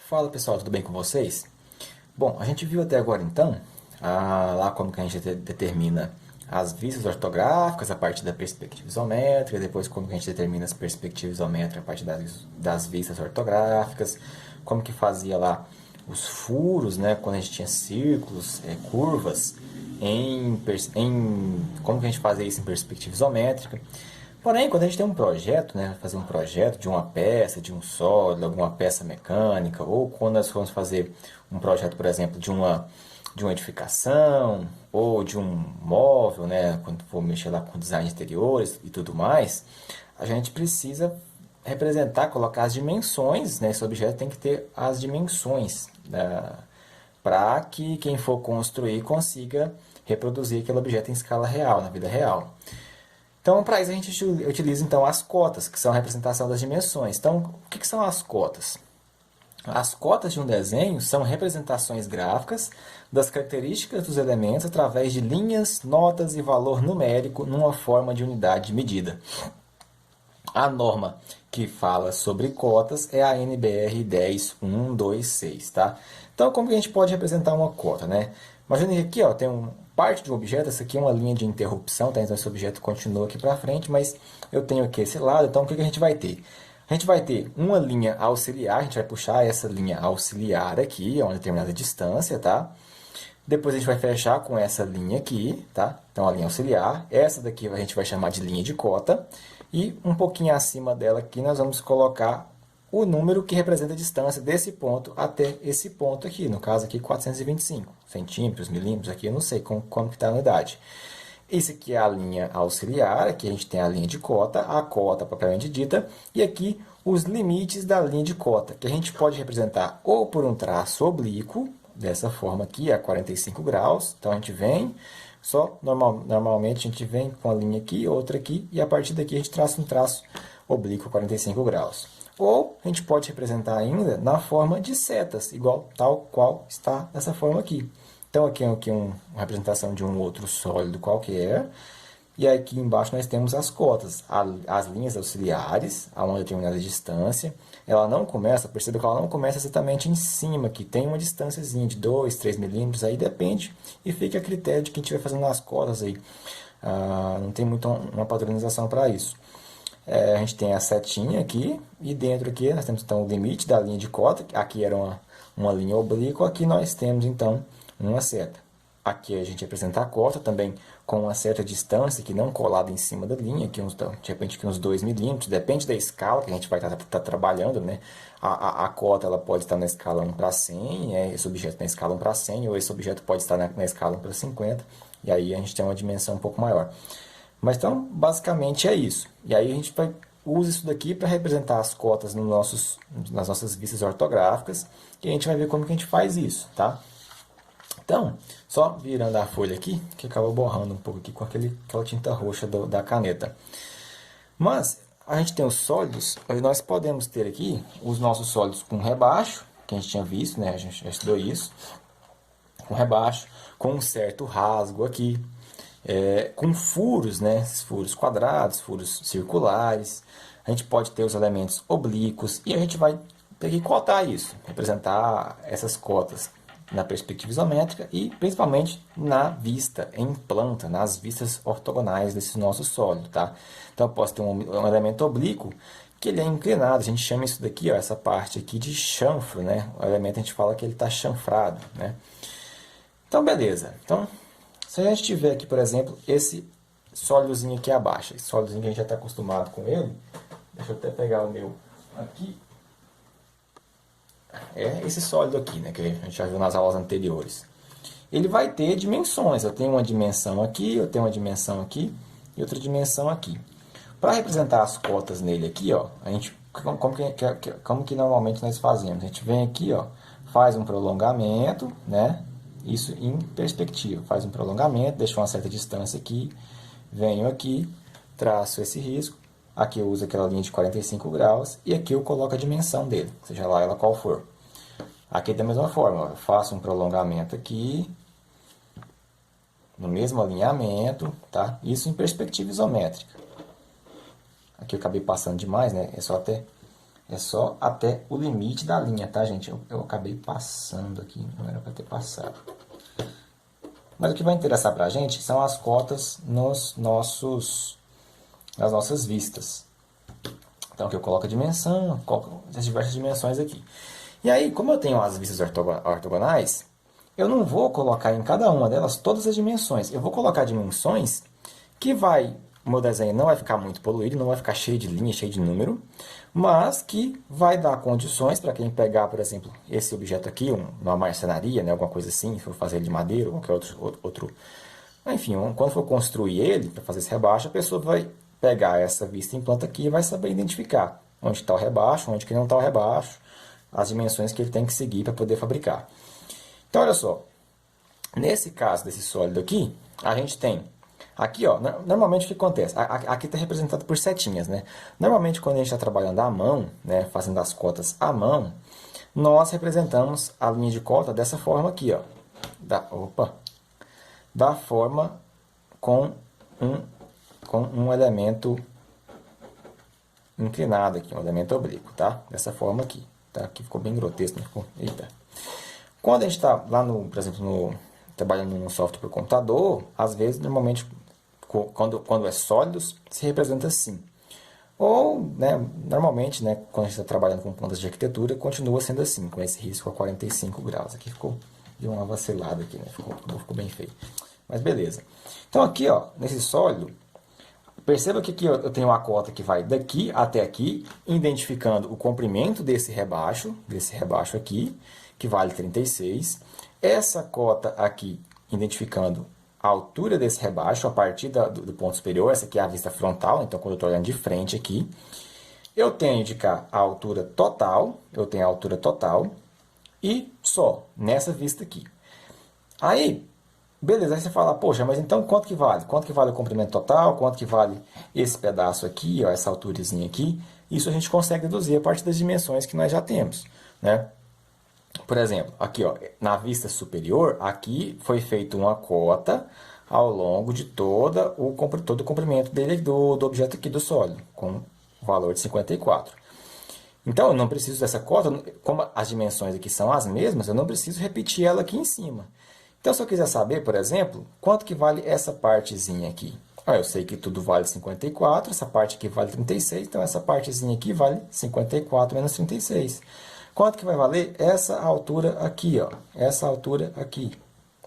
Fala pessoal, tudo bem com vocês? Bom, a gente viu até agora então lá como que a gente determina as vistas ortográficas a partir da perspectiva isométrica, depois como que a gente determina as perspectivas isométricas a partir das vistas ortográficas, como que fazia lá os furos, né, quando a gente tinha círculos, curvas, como que a gente fazia isso em perspectiva isométrica. Porém, quando a gente tem um projeto, né, fazer um projeto de uma peça, de um sólido, alguma peça mecânica, ou quando nós formos fazer um projeto, por exemplo, de uma edificação, ou de um móvel, né, quando for mexer lá com design de interiores e tudo mais, a gente precisa representar, colocar as dimensões, né, esse objeto tem que ter as dimensões, né, para que quem for construir consiga reproduzir aquele objeto em escala real, na vida real. Então, para isso a gente utiliza então as cotas, que são a representação das dimensões. Então, o que são as cotas? As cotas de um desenho são representações gráficas das características dos elementos através de linhas, notas e valor numérico numa forma de unidade de medida. A norma que fala sobre cotas é a NBR 10126, tá? Então, como que a gente pode representar uma cota, né? Imagina que aqui, ó, tem parte de um objeto, essa aqui é uma linha de interrupção, tá? Então esse objeto continua aqui para frente, mas eu tenho aqui esse lado, então o que a gente vai ter? A gente vai ter uma linha auxiliar, a gente vai puxar essa linha auxiliar aqui a uma determinada distância, tá? Depois a gente vai fechar com essa linha aqui, tá? Então a linha auxiliar, essa daqui a gente vai chamar de linha de cota, e um pouquinho acima dela aqui nós vamos colocar o número que representa a distância desse ponto até esse ponto aqui, no caso aqui 425 centímetros, milímetros, aqui eu não sei como que está a unidade. Esse aqui é a linha auxiliar, aqui a gente tem a linha de cota, a cota propriamente dita, e aqui os limites da linha de cota, que a gente pode representar ou por um traço oblíquo, dessa forma aqui, a 45 graus, então a gente vem, normalmente a gente vem com a linha aqui, outra aqui, e a partir daqui a gente traça um traço oblíquo 45 graus. Ou a gente pode representar ainda na forma de setas, tal qual está nessa forma aqui. Então aqui é uma representação de um outro sólido qualquer. E aqui embaixo nós temos as cotas, as linhas auxiliares a uma determinada distância. Ela não começa, perceba que ela não começa exatamente em cima, que tem uma distânciazinha de 2, 3 milímetros, aí depende e fica a critério de quem estiver fazendo as cotas aí. Não tem muito uma padronização para isso. A gente tem a setinha aqui, e dentro aqui nós temos então o limite da linha de cota, aqui era uma linha oblíqua, aqui nós temos então uma seta. Aqui a gente representa a cota também com uma certa distância, que não colada em cima da linha, aqui de repente aqui uns 2 milímetros, depende da escala que a gente vai estar trabalhando, né? A cota ela pode estar na escala 1 para 100, esse objeto na escala 1 para 100, ou esse objeto pode estar na escala 1 para 50, e aí a gente tem uma dimensão um pouco maior. Mas então, basicamente é isso. E aí a gente usa isso daqui para representar as cotas nas nossas vistas ortográficas, e a gente vai ver como que a gente faz isso, tá? Então, só virando a folha aqui, que acaba borrando um pouco aqui com aquela tinta roxa da caneta. Mas, a gente tem os sólidos, nós podemos ter aqui os nossos sólidos com rebaixo, que a gente tinha visto, né? A gente já estudou isso. Com rebaixo, com um certo rasgo aqui, com furos, né? Furos quadrados, furos circulares. A gente pode ter os elementos oblíquos e a gente vai ter que cotar isso, representar essas cotas na perspectiva isométrica e principalmente na vista, em planta, nas vistas ortogonais desse nosso sólido, tá? Então eu posso ter um elemento oblíquo que ele é inclinado, a gente chama isso daqui, ó, essa parte aqui de chanfro, né? O elemento a gente fala que ele está chanfrado, né? Então beleza, então se a gente tiver aqui, por exemplo, esse sólidozinho aqui abaixo, esse sólidozinho que a gente já está acostumado com ele, deixa eu até pegar o meu aqui, é esse sólido aqui, né, que a gente já viu nas aulas anteriores. Ele vai ter dimensões, eu tenho uma dimensão aqui, eu tenho uma dimensão aqui e outra dimensão aqui. Para representar as cotas nele aqui, ó, a gente, como que normalmente nós fazemos? A gente vem aqui, ó, faz um prolongamento, né? Isso em perspectiva, faz um prolongamento, deixa uma certa distância aqui, venho aqui, traço esse risco, aqui eu uso aquela linha de 45 graus e aqui eu coloco a dimensão dele, seja lá ela qual for. Aqui da mesma forma, eu faço um prolongamento aqui, no mesmo alinhamento, tá? Isso em perspectiva isométrica. Aqui eu acabei passando demais, né? É só até É só até o limite da linha, tá, gente? Eu acabei passando aqui, não era para ter passado. Mas o que vai interessar para a gente são as cotas nas nossas vistas. Então aqui eu coloco a dimensão, coloco as diversas dimensões aqui. E aí, como eu tenho as vistas ortogonais, eu não vou colocar em cada uma delas todas as dimensões. Eu vou colocar dimensões que o meu desenho não vai ficar muito poluído, não vai ficar cheio de linha, cheio de número, mas que vai dar condições para quem pegar, por exemplo, esse objeto aqui, uma marcenaria, né, alguma coisa assim, se for fazer ele de madeira ou qualquer outro. Enfim, quando for construir ele, para fazer esse rebaixo, a pessoa vai pegar essa vista em planta aqui e vai saber identificar onde está o rebaixo, onde que não está o rebaixo, as dimensões que ele tem que seguir para poder fabricar. Então, olha só, nesse caso desse sólido aqui, a gente tem aqui, ó, normalmente o que acontece? Aqui está representado por setinhas, né? Normalmente quando a gente está trabalhando à mão, né, fazendo as cotas à mão, nós representamos a linha de cota dessa forma aqui, ó. Da forma com um elemento inclinado aqui, um elemento oblíquo, tá? Dessa forma aqui, tá? Aqui ficou bem grotesco, né? Eita. Quando a gente está lá, por exemplo, trabalhando num software por computador, às vezes, normalmente, quando é sólidos, se representa assim. Ou, né, normalmente, né, quando a gente está trabalhando com plantas de arquitetura, continua sendo assim, com esse risco a 45 graus. Aqui deu uma vacilada aqui, né? Ficou bem feio. Mas beleza. Então aqui, ó, nesse sólido, perceba que aqui eu tenho uma cota que vai daqui até aqui, identificando o comprimento desse rebaixo aqui, que vale 36. Essa cota aqui, identificando a altura desse rebaixo a partir do ponto superior. Essa aqui é a vista frontal, então quando eu estou olhando de frente aqui. Eu tenho de cá a altura total, e só, nessa vista aqui. Aí, beleza, aí você fala, poxa, mas então quanto que vale? Quanto que vale o comprimento total? Quanto que vale esse pedaço aqui, ó, essa alturazinha aqui? Isso a gente consegue deduzir a partir das dimensões que nós já temos, né? Por exemplo, aqui, ó, na vista superior, aqui foi feita uma cota ao longo de todo o comprimento dele do objeto aqui do sólido, com o valor de 54. Então, eu não preciso dessa cota, como as dimensões aqui são as mesmas, eu não preciso repetir ela aqui em cima. Então, se eu quiser saber, por exemplo, quanto que vale essa partezinha aqui? Eu sei que tudo vale 54, essa parte aqui vale 36, então essa partezinha aqui vale 54 menos 36. Quanto que vai valer essa altura aqui, ó? Essa altura aqui,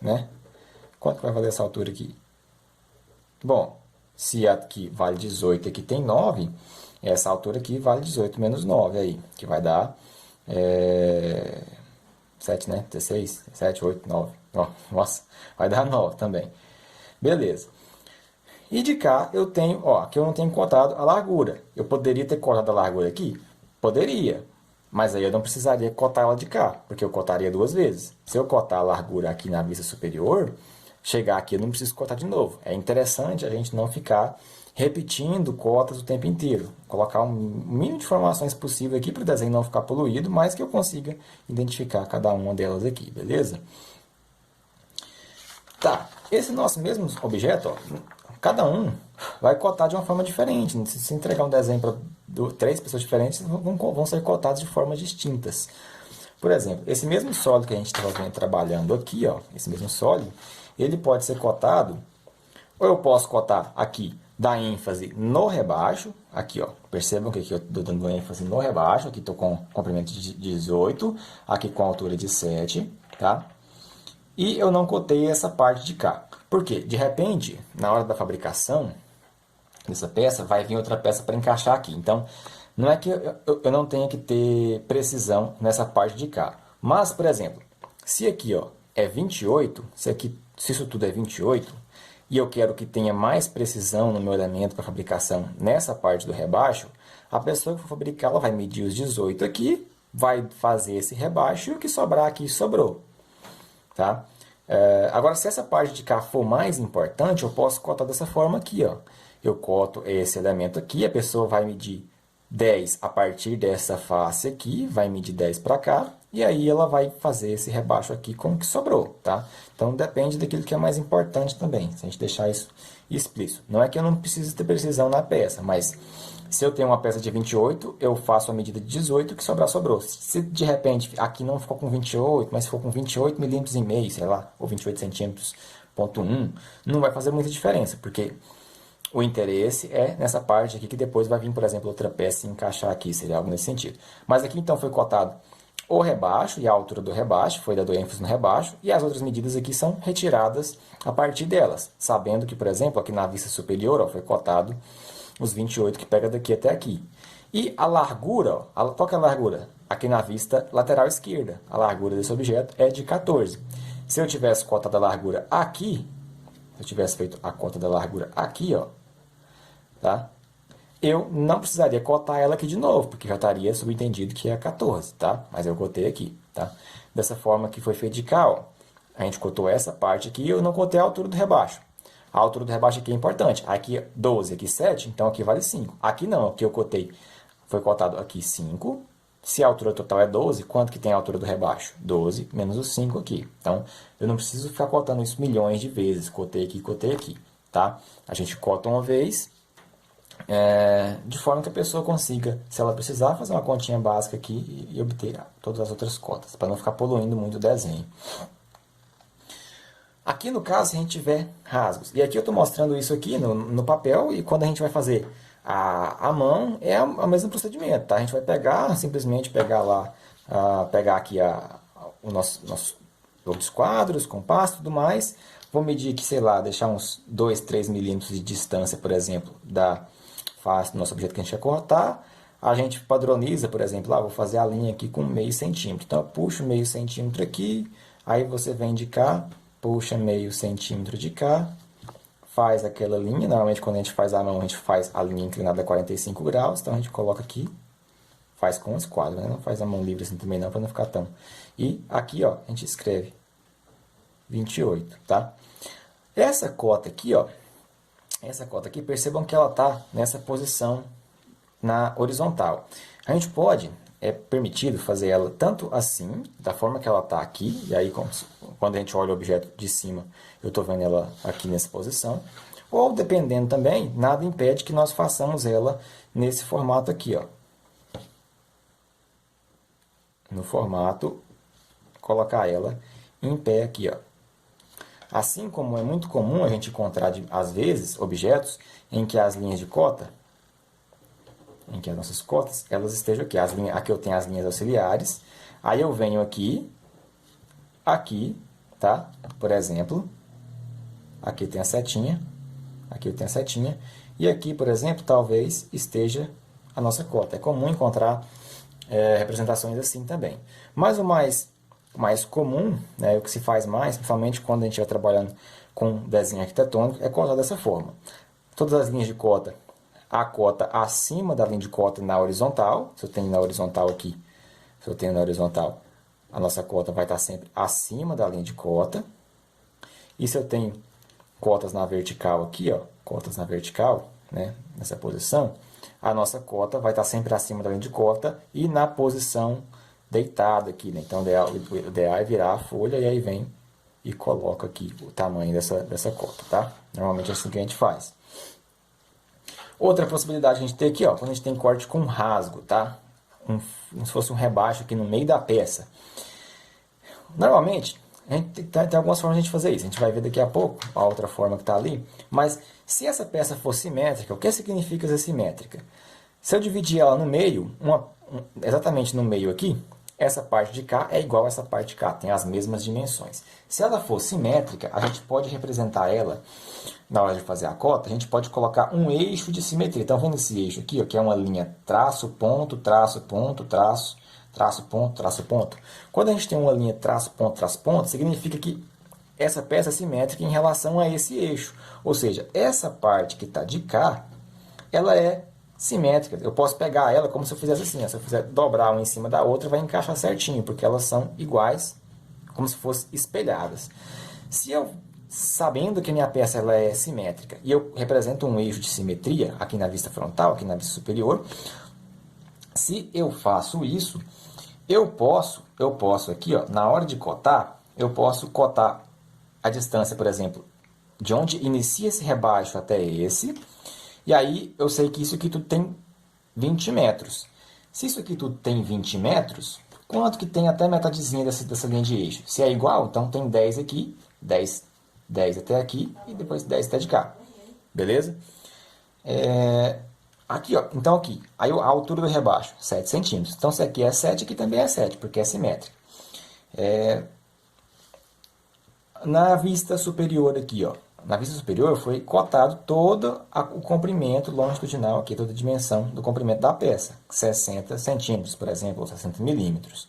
né? Quanto que vai valer essa altura aqui? Bom, se aqui vale 18 e aqui tem 9, essa altura aqui vale 18 menos 9 aí, que vai dar 7, né? 16, 7, 8, 9. Nossa, vai dar 9 também. Beleza. E de cá eu tenho, ó, aqui eu não tenho cotado a largura. Eu poderia ter cotado a largura aqui? Poderia. Mas aí eu não precisaria cotar ela de cá, porque eu cotaria duas vezes. Se eu cotar a largura aqui na vista superior, chegar aqui eu não preciso cotar de novo. É interessante a gente não ficar repetindo cotas o tempo inteiro. Colocar um mínimo de informações possível aqui para o desenho não ficar poluído, mas que eu consiga identificar cada uma delas aqui, beleza? Tá, esse nosso mesmo objeto, ó, cada um vai cotar de uma forma diferente. Se entregar um desenho para 3 pessoas diferentes, vão ser cotados de formas distintas. Por exemplo, esse mesmo sólido que a gente estava trabalhando aqui, ó, esse mesmo sólido, ele pode ser cotado, ou eu posso cotar aqui, dar ênfase no rebaixo, aqui, ó, percebam que aqui eu estou dando ênfase no rebaixo, aqui estou com comprimento de 18, aqui com altura de 7, tá? E eu não cotei essa parte de cá. Por quê? De repente, na hora da fabricação dessa peça, vai vir outra peça para encaixar aqui. Então, não é que eu não tenha que ter precisão nessa parte de cá. Mas, por exemplo, se aqui ó, é 28, se isso tudo é 28, e eu quero que tenha mais precisão no meu elemento para fabricação nessa parte do rebaixo, a pessoa que for fabricar, ela vai medir os 18 aqui, vai fazer esse rebaixo e o que sobrar aqui sobrou. Tá? Agora, se essa parte de cá for mais importante, eu posso cotar dessa forma aqui. Ó. Eu coto esse elemento aqui, a pessoa vai medir 10 a partir dessa face aqui, vai medir 10 para cá, e aí ela vai fazer esse rebaixo aqui com o que sobrou, tá? Então depende daquilo que é mais importante também, se a gente deixar isso explícito. Não é que eu não precise ter precisão na peça, mas se eu tenho uma peça de 28, eu faço a medida de 18, o que sobrar, sobrou. Se de repente aqui não ficou com 28, mas ficou com 28 milímetros e meio, sei lá, ou 28 centímetros, ponto 1, não vai fazer muita diferença, porque o interesse é nessa parte aqui que depois vai vir, por exemplo, outra peça e encaixar aqui, seria algo nesse sentido. Mas aqui então foi cotado o rebaixo e a altura do rebaixo, foi dado ênfase no rebaixo, e as outras medidas aqui são retiradas a partir delas, sabendo que, por exemplo, aqui na vista superior ó, foi cotado os 28 que pega daqui até aqui. E a largura, ó, qual que é a largura? Aqui na vista lateral esquerda, a largura desse objeto é de 14. Se eu tivesse cotado a largura aqui, se eu tivesse feito a conta da largura aqui, ó, tá? Eu não precisaria cotar ela aqui de novo, porque já estaria subentendido que é 14, tá? Mas eu cotei aqui, tá? Dessa forma que foi feito de cá, ó, a gente cotou essa parte aqui e eu não cotei a altura do rebaixo. A altura do rebaixo aqui é importante. Aqui 12, aqui 7, então aqui vale 5. Aqui não, aqui eu cotei, foi cotado aqui 5. Se a altura total é 12, quanto que tem a altura do rebaixo? 12 menos os 5 aqui. Então, eu não preciso ficar cotando isso milhões de vezes. Cotei aqui, tá? A gente cota uma vez, de forma que a pessoa consiga, se ela precisar, fazer uma continha básica aqui e obter todas as outras cotas, para não ficar poluindo muito o desenho. Aqui no caso, se a gente tiver rasgos, e aqui eu estou mostrando isso aqui no papel, e quando a gente vai fazer a mão, é o mesmo procedimento, tá? A gente vai pegar, simplesmente pegar lá, pegar aqui o nosso jogo de esquadros, compasso e tudo mais, vou medir aqui, sei lá, deixar uns 2, 3 milímetros de distância, por exemplo, da face do nosso objeto que a gente quer cortar. A gente padroniza, por exemplo, vou fazer a linha aqui com meio centímetro. Então, eu puxo meio centímetro aqui, aí você vem de cá, puxa meio centímetro de cá, faz aquela linha. Normalmente, quando a gente faz a mão, a gente faz a linha inclinada a 45 graus. Então, a gente coloca aqui, faz com o esquadro, né? Não faz a mão livre assim também não, para não ficar tão... E aqui, ó, a gente escreve 28, tá? Essa cota aqui, ó, percebam que ela está nessa posição na horizontal. A gente pode, é permitido fazer ela tanto assim, da forma que ela está aqui, e aí quando a gente olha o objeto de cima, eu estou vendo ela aqui nessa posição, ou dependendo também, nada impede que nós façamos ela nesse formato aqui, ó. No formato, colocar ela em pé aqui, ó. Assim como é muito comum a gente encontrar, às vezes, objetos em que as linhas de cota, em que as nossas cotas, elas estejam aqui. Aqui eu tenho as linhas auxiliares, aí eu venho aqui, tá? Por exemplo, aqui tem a setinha, aqui eu tenho a setinha, e aqui, por exemplo, talvez esteja a nossa cota. É comum encontrar representações assim também. Mas o mais comum, né, o que se faz mais, principalmente quando a gente vai trabalhando com desenho arquitetônico, é cotar dessa forma. Todas as linhas de cota, a cota acima da linha de cota na horizontal, se eu tenho na horizontal aqui, a nossa cota vai estar sempre acima da linha de cota. E se eu tenho cotas na vertical aqui, ó, cotas na vertical, né, nessa posição, a nossa cota vai estar sempre acima da linha de cota e na posição deitada aqui, né? Então, o ideal é virar a folha e aí vem e coloca aqui o tamanho dessa cota, tá? Normalmente é assim que a gente faz. Outra possibilidade que a gente tem aqui, ó, quando a gente tem corte com rasgo, tá? Como se fosse um rebaixo aqui no meio da peça. Normalmente, a gente tem algumas formas de a gente fazer isso. A gente vai ver daqui a pouco a outra forma que está ali. Mas se essa peça for simétrica, o que significa ser simétrica? Se eu dividir ela no meio, exatamente no meio aqui, essa parte de cá é igual a essa parte de cá, tem as mesmas dimensões. Se ela for simétrica, a gente pode representar ela, na hora de fazer a cota, a gente pode colocar um eixo de simetria. Então, vendo esse eixo aqui, ó, que é uma linha traço, ponto, traço, ponto, traço, traço, ponto, traço, ponto. Quando a gente tem uma linha traço, ponto, significa que essa peça é simétrica em relação a esse eixo. Ou seja, essa parte que está de cá, ela é simétrica. Eu posso pegar ela como se eu fizesse assim, ó. Se eu fizer dobrar uma em cima da outra, vai encaixar certinho, porque elas são iguais, como se fossem espelhadas. Se eu, sabendo que a minha peça ela é simétrica, e eu represento um eixo de simetria, aqui na vista frontal, aqui na vista superior, se eu faço isso, eu posso aqui, ó, na hora de cotar, eu posso cotar a distância, por exemplo, de onde inicia esse rebaixo até esse, e aí eu sei que isso aqui tudo tem 20 metros. Se isso aqui tudo tem 20 metros, quanto que tem até metadezinha dessa linha de eixo? Se é igual, então tem 10 aqui, 10 até aqui e depois 10 até de cá. Beleza? Aqui, ó. Então aqui, aí a altura do rebaixo, 7 centímetros. Então se aqui é 7, aqui também é 7, porque é simétrico. Na vista superior aqui, ó. Na vista superior foi cotado todo o comprimento longitudinal aqui, toda a dimensão do comprimento da peça. 60 centímetros, por exemplo, ou 60 milímetros.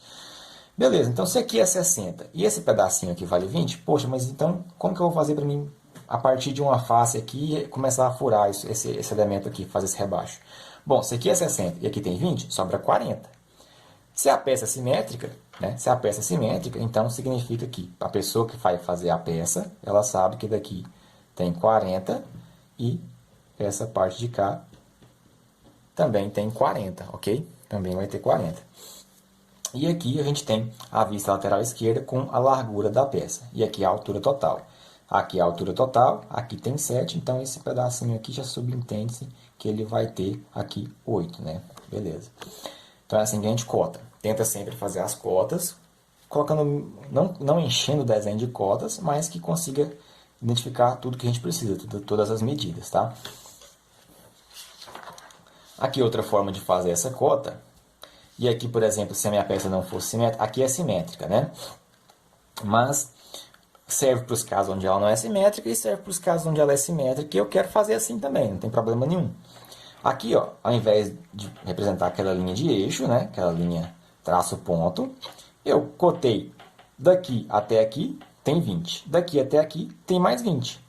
Beleza, então se aqui é 60 e esse pedacinho aqui vale 20, poxa, mas então como que eu vou fazer para mim, a partir de uma face aqui, começar a furar esse elemento aqui, fazer esse rebaixo? Bom, se aqui é 60 e aqui tem 20, sobra 40. Se a peça é simétrica, né? Se a peça é simétrica, então significa que a pessoa que vai fazer a peça, ela sabe que daqui tem 40 e essa parte de cá também tem 40, ok? Também vai ter 40. E aqui a gente tem a vista lateral esquerda com a largura da peça. E aqui a altura total. Aqui a altura total, aqui tem 7, então esse pedacinho aqui já subentende-se que ele vai ter aqui 8, né? Beleza. Então é assim que a gente cota. Tenta sempre fazer as cotas, colocando, não enchendo o desenho de cotas, mas que consiga identificar tudo que a gente precisa, todas as medidas, tá? Aqui outra forma de fazer essa cota. E aqui, por exemplo, se a minha peça não fosse simétrica, aqui é simétrica, né? Mas serve para os casos onde ela não é simétrica e serve para os casos onde ela é simétrica, e eu quero fazer assim também, não tem problema nenhum. Aqui, ó, ao invés de representar aquela linha de eixo, né, aquela linha traço ponto, eu cotei daqui até aqui, tem 20. Daqui até aqui, tem mais 20.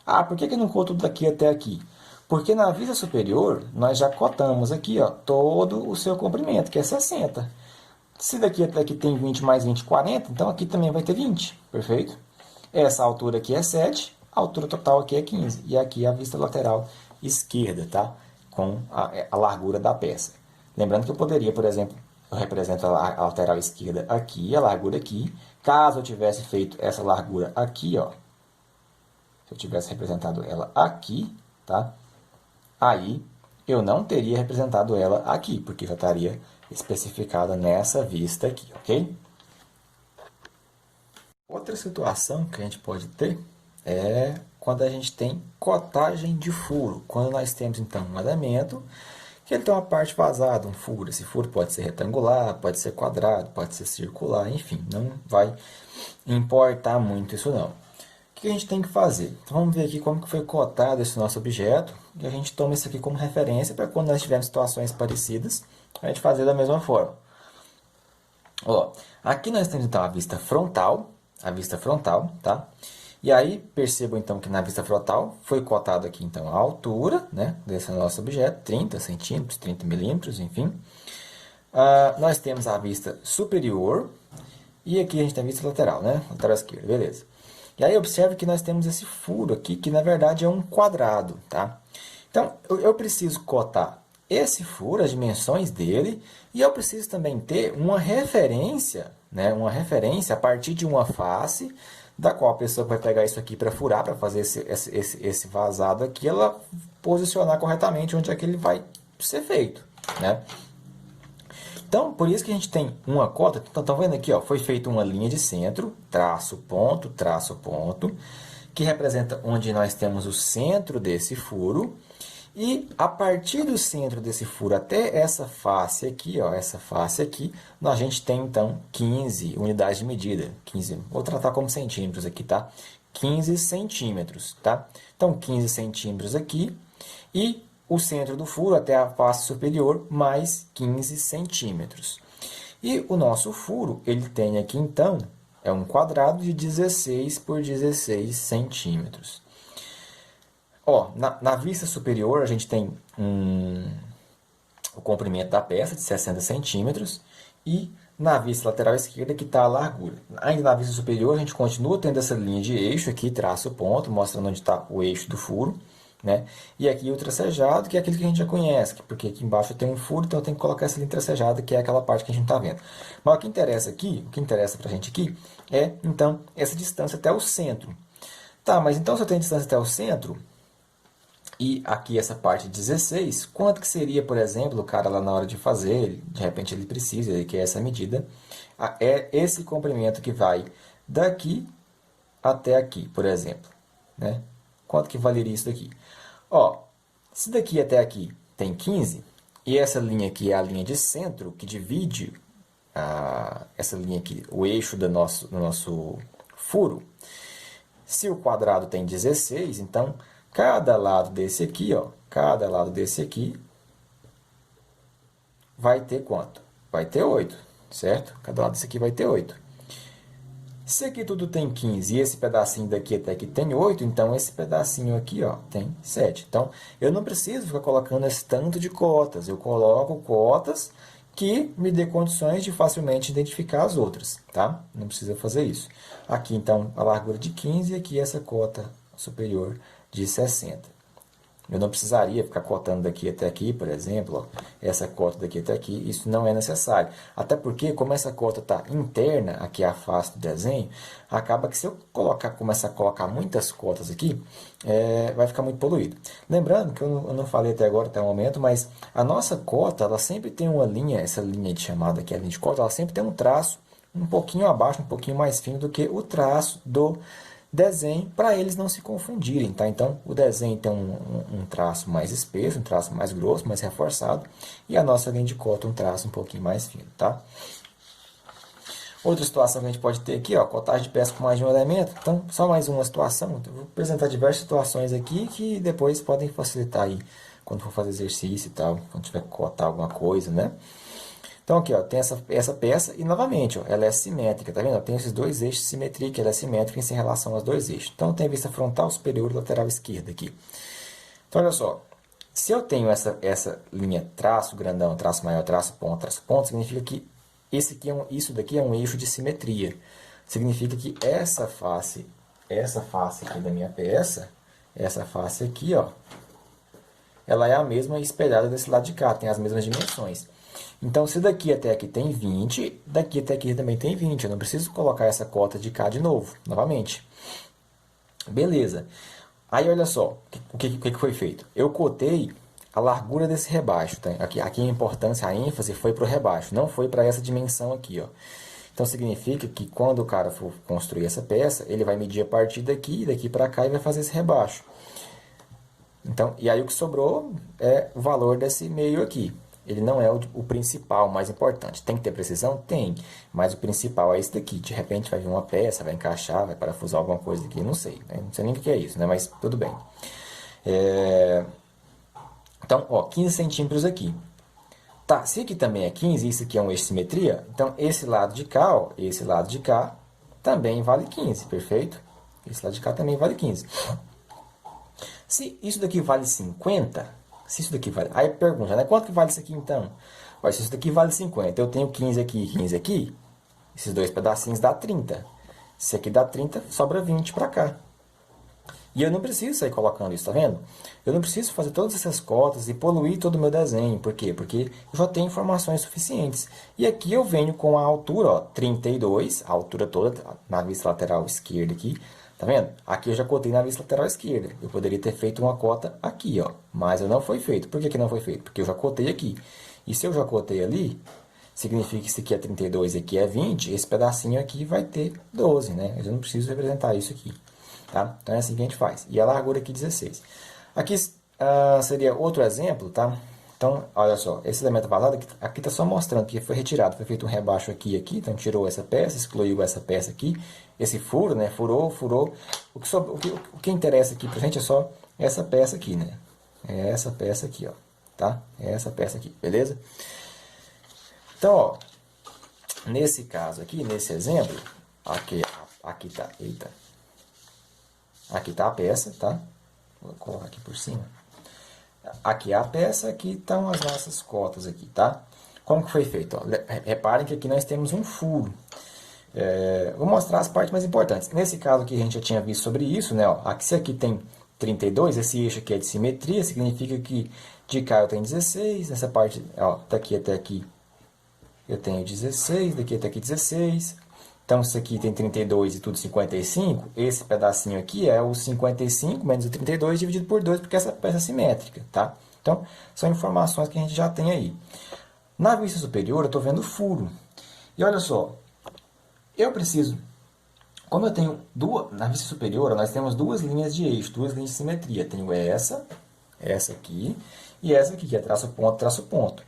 Ah, por que eu não coto daqui até aqui? Porque na vista superior, nós já cotamos aqui, ó, todo o seu comprimento, que é 60. Se daqui até aqui tem 20 mais 20, 40, então aqui também vai ter 20, perfeito? Essa altura aqui é 7, a altura total aqui é 15. E aqui a vista lateral esquerda, tá? Com a largura da peça. Lembrando que eu poderia, por exemplo, eu represento a lateral esquerda aqui, a largura aqui. Caso eu tivesse feito essa largura aqui, ó, se eu tivesse representado ela aqui, tá? Aí eu não teria representado ela aqui, porque já estaria especificada nessa vista aqui, ok? Outra situação que a gente pode ter é quando a gente tem cotagem de furo. Quando nós temos, então, um elemento que ele tem uma parte vazada, um furo. Esse furo pode ser retangular, pode ser quadrado, pode ser circular, enfim, não vai importar muito isso não. O que a gente tem que fazer? Então, vamos ver aqui como que foi cotado esse nosso objeto, e a gente toma isso aqui como referência para quando nós tivermos situações parecidas, a gente fazer da mesma forma. Ó, aqui nós temos então a vista frontal, tá? E aí, percebam então que na vista frontal foi cotado aqui então a altura, né, desse nosso objeto, 30 centímetros, 30 milímetros, enfim. Nós temos a vista superior e aqui a gente tem a vista lateral, né, lateral esquerda, beleza. E aí, observe que nós temos esse furo aqui, que na verdade é um quadrado, tá? Então, eu preciso cotar esse furo, as dimensões dele, e eu preciso também ter uma referência, né, uma referência a partir de uma face, da qual a pessoa vai pegar isso aqui para furar, para fazer esse vazado aqui, ela posicionar corretamente onde é que ele vai ser feito, né? Então, por isso que a gente tem uma cota. Então, estão vendo aqui, ó, foi feita uma linha de centro, traço, ponto, que representa onde nós temos o centro desse furo. E a partir do centro desse furo até essa face aqui, ó, essa face aqui, a gente tem então 15 unidades de medida. 15, vou tratar como centímetros aqui, tá? 15 centímetros, tá? Então, 15 centímetros aqui e o centro do furo até a face superior mais 15 centímetros. E o nosso furo, ele tem aqui então, é um quadrado de 16 por 16 centímetros. Ó, na vista superior, a gente tem o comprimento da peça de 60 centímetros e na vista lateral esquerda que está a largura. Ainda na vista superior, a gente continua tendo essa linha de eixo aqui, traço ponto, mostrando onde está o eixo do furo, né? E aqui o tracejado, que é aquilo que a gente já conhece, porque aqui embaixo tem um furo, então eu tenho que colocar essa linha tracejada, que é aquela parte que a gente não está vendo. Mas o que interessa aqui, o que interessa para a gente aqui, é, então, essa distância até o centro. Tá, mas então se eu tenho distância até o centro, e aqui essa parte 16, quanto que seria, por exemplo, o cara lá na hora de fazer, de repente ele precisa, ele quer essa medida, é esse comprimento que vai daqui até aqui, por exemplo, né? Quanto que valeria isso daqui? Ó, se daqui até aqui tem 15, e essa linha aqui é a linha de centro, que divide essa linha aqui, o eixo do nosso furo, se o quadrado tem 16, então cada lado desse aqui, ó, cada lado desse aqui vai ter quanto? Vai ter 8, certo? Cada lado desse aqui vai ter 8. Se aqui tudo tem 15 e esse pedacinho daqui até aqui tem 8, então esse pedacinho aqui, ó, tem 7. Então, eu não preciso ficar colocando esse tanto de cotas. Eu coloco cotas que me dê condições de facilmente identificar as outras, tá? Não precisa fazer isso. Aqui, então, a largura de 15 e aqui essa cota superior de 60. Eu não precisaria ficar cotando daqui até aqui, por exemplo, ó, essa cota daqui até aqui, isso não é necessário. Até porque, como essa cota está interna aqui à face do desenho, acaba que se eu começar a colocar muitas cotas aqui, vai ficar muito poluído. Lembrando que eu não falei até agora, até o momento, mas a nossa cota, ela sempre tem uma linha, essa linha de chamada aqui, a linha de cota, ela sempre tem um traço um pouquinho abaixo, um pouquinho mais fino do que o traço do desenho, para eles não se confundirem, tá? Então, o desenho tem um traço mais espesso, um traço mais grosso, mais reforçado, e a nossa linha de cota um traço um pouquinho mais fino, tá? Outra situação que a gente pode ter aqui, ó, cotagem de peça com mais de um elemento. Então, só mais uma situação. Eu vou apresentar diversas situações aqui que depois podem facilitar aí quando for fazer exercício e tal, quando tiver que cotar alguma coisa, né? Então aqui, ó, tem essa peça e novamente, ó, ela é simétrica, tá vendo? Tem esses dois eixos de simetria, que ela é simétrica em relação aos dois eixos. Então tem a vista frontal, superior e lateral esquerda aqui. Então olha só, se eu tenho essa linha traço grandão, traço maior, traço ponto, significa que isso daqui é um eixo de simetria. Significa que essa face aqui da minha peça, essa face aqui, ó, ela é a mesma espelhada desse lado de cá, tem as mesmas dimensões. Então, se daqui até aqui tem 20, daqui até aqui também tem 20. Eu não preciso colocar essa cota de cá de novo, novamente. Beleza. Aí, olha só, o que foi feito? Eu cotei a largura desse rebaixo. Tá? Aqui a importância, a ênfase foi para o rebaixo, não foi para essa dimensão aqui, ó. Então, significa que quando o cara for construir essa peça, ele vai medir a partir daqui para cá e vai fazer esse rebaixo. Então, e aí o que sobrou é o valor desse meio aqui. Ele não é o principal, o mais importante. Tem que ter precisão? Tem. Mas o principal é esse daqui. De repente vai vir uma peça, vai encaixar, vai parafusar alguma coisa aqui. Não sei. Né? Não sei nem o que é isso, né? Mas tudo bem. Então, ó, 15 centímetros aqui. Tá, se aqui também é 15, isso aqui é um eixo de simetria, então esse lado de cá, ó, esse lado de cá, também vale 15, perfeito? Esse lado de cá também vale 15. Se isso daqui vale 50, se isso daqui vale... Aí pergunta, né? Quanto que vale isso aqui então? Se isso daqui vale 50, eu tenho 15 aqui e 15 aqui, esses dois pedacinhos dá 30. Se aqui dá 30, sobra 20 para cá. E eu não preciso sair colocando isso, tá vendo? Eu não preciso fazer todas essas cotas e poluir todo o meu desenho. Por quê? Porque eu já tenho informações suficientes. E aqui eu venho com a altura, ó, 32, a altura toda na vista lateral esquerda aqui. Tá vendo? Aqui eu já cotei na vista lateral esquerda. Eu poderia ter feito uma cota aqui, ó. Mas eu não foi feito. Por que não foi feito? Porque eu já cotei aqui. E se eu já cotei ali, significa que isso aqui é 32 e aqui é 20. Esse pedacinho aqui vai ter 12, né? Eu não preciso representar isso aqui. Tá? Então é assim que a gente faz. E a largura aqui 16. Aqui seria outro exemplo, tá? Então, olha só, esse elemento vazado aqui está só mostrando que foi retirado, foi feito um rebaixo aqui e aqui, então tirou essa peça, excluiu essa peça aqui, esse furo, né? Furou. O que interessa aqui pra gente é só essa peça aqui, né? É essa peça aqui, ó, tá? É essa peça aqui, beleza? Então, ó, nesse caso aqui, nesse exemplo, aqui tá, eita. Aqui está a peça, tá? Vou colocar aqui por cima. Aqui é a peça, aqui estão as nossas cotas aqui, tá? Como que foi feito? Ó, reparem que aqui nós temos um furo. Vou mostrar as partes mais importantes. Nesse caso aqui a gente já tinha visto sobre isso, né? Ó, aqui, se aqui tem 32, esse eixo aqui é de simetria, significa que de cá eu tenho 16, nessa parte, ó, daqui até aqui eu tenho 16, daqui até aqui 16. Então, isso aqui tem 32 e tudo 55. Esse pedacinho aqui é o 55 menos o 32 dividido por 2, porque essa peça é simétrica, tá? Então, são informações que a gente já tem aí. Na vista superior, eu estou vendo o furo. E olha só, eu preciso... Como eu tenho na vista superior, nós temos duas linhas de eixo, duas linhas de simetria. Tenho essa aqui, e essa aqui, que é traço ponto, traço ponto.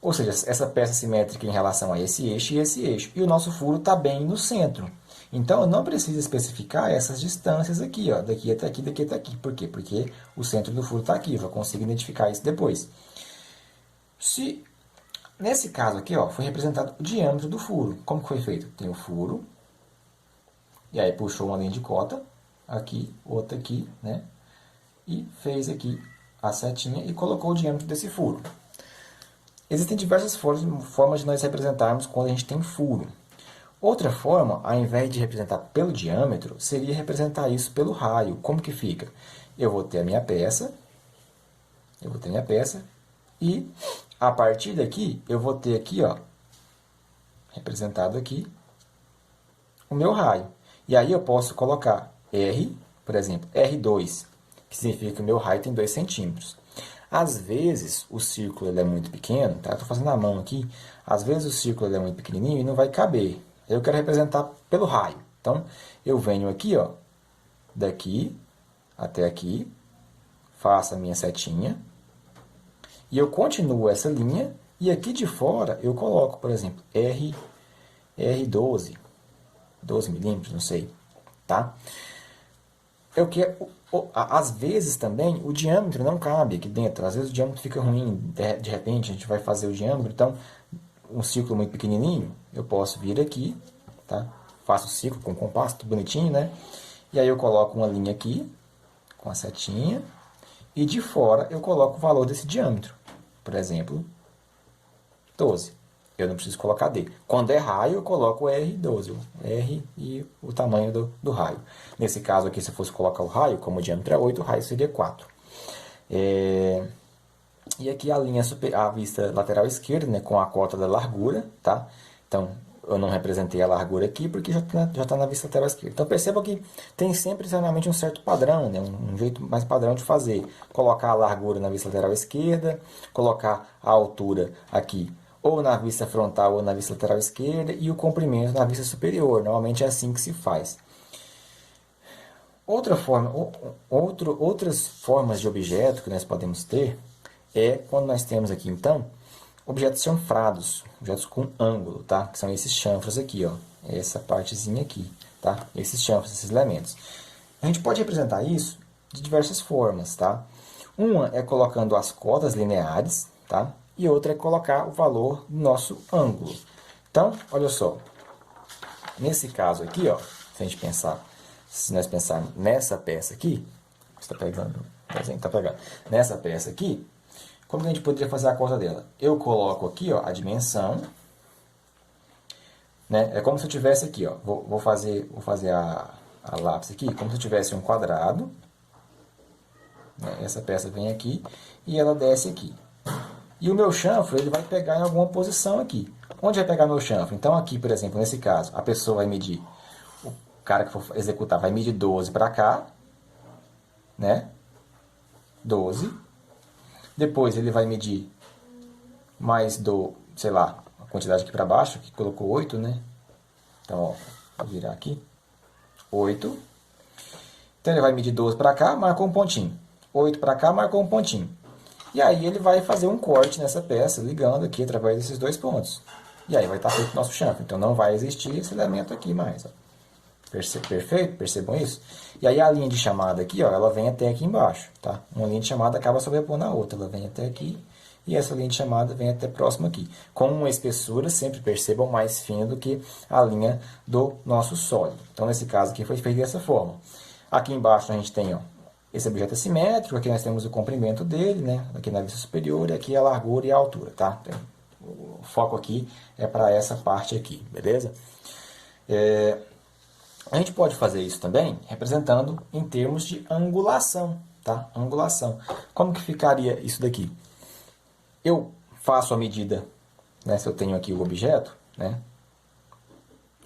Ou seja, essa peça simétrica em relação a esse eixo e esse eixo. E o nosso furo está bem no centro. Então, eu não preciso especificar essas distâncias aqui, ó, daqui até aqui, daqui até aqui. Por quê? Porque o centro do furo está aqui, eu consigo identificar isso depois. Se, nesse caso aqui, ó, foi representado o diâmetro do furo. Como que foi feito? Tem o furo, e aí puxou uma linha de cota, aqui, outra aqui, né? E fez aqui a setinha e colocou o diâmetro desse furo. Existem diversas formas de nós representarmos quando a gente tem furo. Outra forma, ao invés de representar pelo diâmetro, seria representar isso pelo raio. Como que fica? Eu vou ter a minha peça, e a partir daqui, eu vou ter aqui, ó, representado aqui, o meu raio. E aí eu posso colocar R, por exemplo, R2, que significa que o meu raio tem 2 centímetros. Às vezes, o círculo ele é muito pequeno, tá? Estou fazendo a mão aqui. Às vezes, o círculo ele é muito pequenininho e não vai caber. Eu quero representar pelo raio. Então, eu venho aqui, ó, daqui até aqui, faço a minha setinha, e eu continuo essa linha, e aqui de fora eu coloco, por exemplo, R12, 12 milímetros, não sei, tá? Eu quero... Às vezes também o diâmetro não cabe aqui dentro. Às vezes o diâmetro fica ruim, de repente a gente vai fazer o diâmetro. Então, um círculo muito pequenininho, eu posso vir aqui, tá? Faço o círculo com compasso, tudo bonitinho, né? E aí eu coloco uma linha aqui, com a setinha, e de fora eu coloco o valor desse diâmetro. Por exemplo, 12. Eu não preciso colocar D. Quando é raio, eu coloco o R12, R e o tamanho do raio. Nesse caso aqui, se eu fosse colocar o raio, como o diâmetro é 8, o raio seria 4. E aqui a linha a vista lateral esquerda, né, com a cota da largura, tá? Então, eu não representei a largura aqui porque já está na vista lateral esquerda. Então, perceba que tem sempre, geralmente, um certo padrão, né, um jeito mais padrão de fazer. Colocar a largura na vista lateral esquerda, colocar a altura aqui ou na vista frontal ou na vista lateral esquerda, e o comprimento na vista superior. Normalmente é assim que se faz. Outras formas de objeto que nós podemos ter é quando nós temos aqui, então, objetos chanfrados, objetos com ângulo, tá? Que são esses chanfros aqui, ó. Essa partezinha aqui, tá? Esses chanfros, esses elementos. A gente pode representar isso de diversas formas, tá? Uma é colocando as cotas lineares, tá? E outra é colocar o valor do nosso ângulo. Então, olha só. Nesse caso aqui, ó, se nós pensarmos nessa peça aqui, está pegando, tá pegando. Nessa peça aqui, como que a gente poderia fazer a conta dela? Eu coloco aqui, ó, a dimensão, né? É como se eu tivesse aqui, ó, vou fazer a lápis aqui, como se eu tivesse um quadrado, né? Essa peça vem aqui e ela desce aqui. E o meu chanfro, ele vai pegar em alguma posição aqui. Onde vai pegar meu chanfro? Então, aqui, por exemplo, nesse caso, a pessoa vai medir, o cara que for executar vai medir 12 para cá, né? 12. Depois ele vai medir mais sei lá, a quantidade aqui para baixo, que colocou 8, né? Então, ó, vou virar aqui. 8. Então, ele vai medir 12 para cá, marcou um pontinho. 8 para cá, marcou um pontinho. E aí ele vai fazer um corte nessa peça, ligando aqui através desses dois pontos. E aí vai estar feito o nosso chanfro. Então não vai existir esse elemento aqui mais. Ó. Perfeito? Percebam isso? E aí a linha de chamada aqui, ó, ela vem até aqui embaixo. Tá? Uma linha de chamada acaba sobrepondo a outra. Ela vem até aqui e essa linha de chamada vem até próximo aqui. Com uma espessura, sempre percebam, mais fina do que a linha do nosso sólido. Então nesse caso aqui foi feito dessa forma. Aqui embaixo a gente tem, ó, esse objeto é simétrico, aqui nós temos o comprimento dele, né? Aqui na vista superior, e aqui a largura e a altura, tá? Então, o foco aqui é para essa parte aqui, beleza? A gente pode fazer isso também representando em termos de angulação, tá? Angulação. Como que ficaria isso daqui? Eu faço a medida, né, se eu tenho aqui o objeto, né,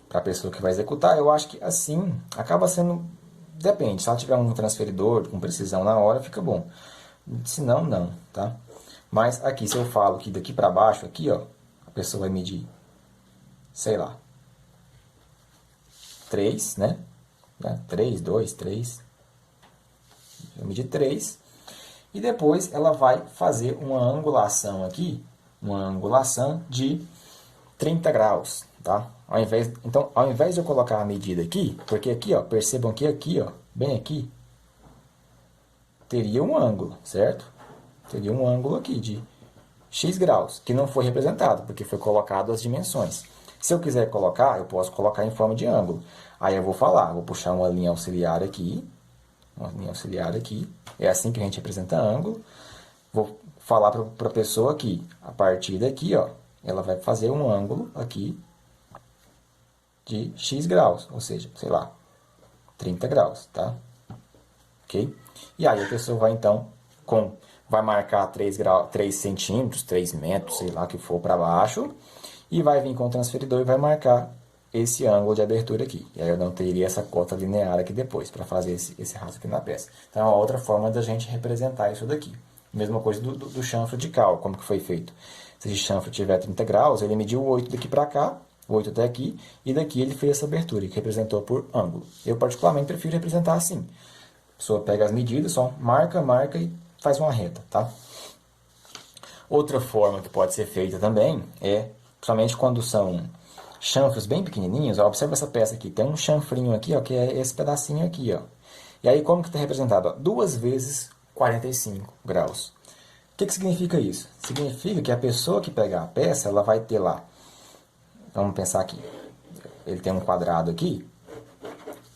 para a pessoa que vai executar, eu acho que assim acaba sendo, depende, se ela tiver um transferidor com precisão na hora, fica bom. Se não, não, tá? Mas aqui, se eu falo que daqui para baixo, aqui, ó, a pessoa vai medir, sei lá, 3, né? 3, 2, 3. Vai medir 3. E depois ela vai fazer uma angulação aqui, uma angulação de 30 graus, tá? Então, ao invés de eu colocar a medida aqui, porque aqui, ó, percebam que aqui, ó, bem aqui, teria um ângulo, certo? Teria um ângulo aqui de x graus, que não foi representado, porque foi colocado as dimensões. Se eu quiser colocar, eu posso colocar em forma de ângulo. Aí eu vou falar, vou puxar uma linha auxiliar aqui, é assim que a gente representa ângulo. Vou falar para a pessoa aqui, a partir daqui, ó, ela vai fazer um ângulo aqui de x graus, ou seja, sei lá, 30 graus, tá? Ok? E aí a pessoa vai então, vai marcar 3 centímetros, 3 metros, sei lá que for para baixo, e vai vir com o transferidor e vai marcar esse ângulo de abertura aqui. E aí eu não teria essa cota linear aqui depois, para fazer esse rastro aqui na peça. Então é uma outra forma da gente representar isso daqui. Mesma coisa do chanfro de cal, como que foi feito. Se esse chanfro tiver 30 graus, ele mediu 8 daqui para cá, 8 até aqui, e daqui ele fez essa abertura, que representou por ângulo. Eu particularmente prefiro representar assim. A pessoa pega as medidas, só marca e faz uma reta, tá? Outra forma que pode ser feita também é, principalmente quando são chanfros bem pequenininhos, ó, observa essa peça aqui, tem um chanfrinho aqui, ó, que é esse pedacinho aqui, ó. E aí como que está representado? Ó, 2 vezes 45 graus. O que significa isso? Significa que a pessoa que pegar a peça, ela vai ter lá, vamos pensar aqui, ele tem um quadrado aqui,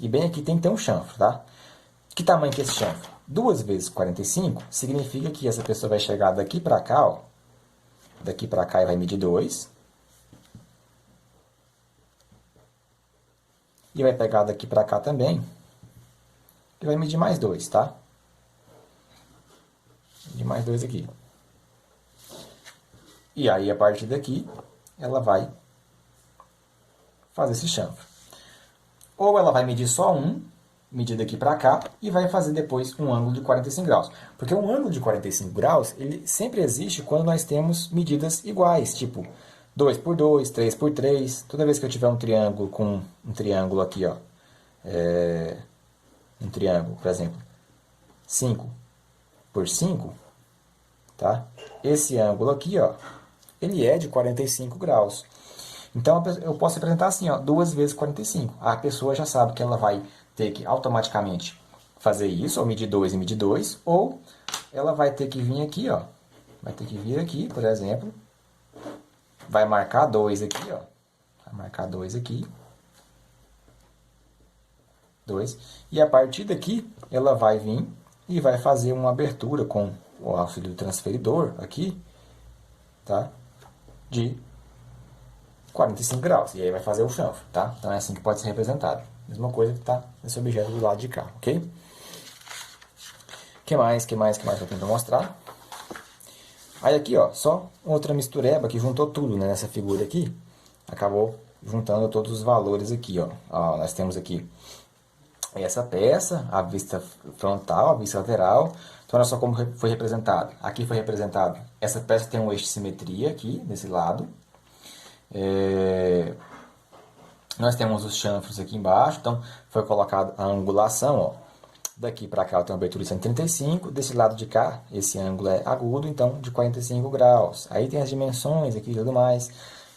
e bem aqui tem que ter um chanfro, tá? Que tamanho que é esse chanfro? 2 vezes 45 significa que essa pessoa vai chegar daqui para cá, ó, daqui para cá e vai medir 2, e vai pegar daqui para cá também, e vai medir mais 2, tá? Medir mais 2 aqui. E aí, a partir daqui, ela vai fazer esse chanfro. Ou ela vai medir só um, medir daqui para cá, e vai fazer depois um ângulo de 45 graus. Porque um ângulo de 45 graus, ele sempre existe quando nós temos medidas iguais, tipo 2 por 2, 3 por 3. Toda vez que eu tiver um triângulo com um triângulo aqui, ó, um triângulo, por exemplo, 5 por 5, tá? Esse ângulo aqui, ó, ele é de 45 graus. Então eu posso representar assim, ó, 2 vezes 45. A pessoa já sabe que ela vai ter que automaticamente fazer isso, ou medir 2 e medir 2, ou ela vai ter que vir aqui, ó, vai ter que vir aqui, por exemplo, vai marcar 2 aqui, ó, vai marcar 2 aqui, 2, e a partir daqui ela vai vir e vai fazer uma abertura com o auxílio do transferidor aqui, tá? De 45 graus. E aí vai fazer o chanfro, tá? Então é assim que pode ser representado. Mesma coisa que está nesse objeto do lado de cá, ok? O que mais eu tento mostrar? Aí aqui, ó, só outra mistureba que juntou tudo, né, nessa figura aqui. Acabou juntando todos os valores aqui, ó. Ó, nós temos aqui essa peça, a vista frontal, a vista lateral. Então, olha só como foi representado. Aqui foi representado, essa peça tem um eixo de simetria aqui, desse lado. Nós temos os chanfros aqui embaixo, então foi colocada a angulação, ó. Daqui para cá eu tenho uma abertura de 135, desse lado de cá, esse ângulo é agudo, então de 45 graus. Aí tem as dimensões aqui e tudo mais.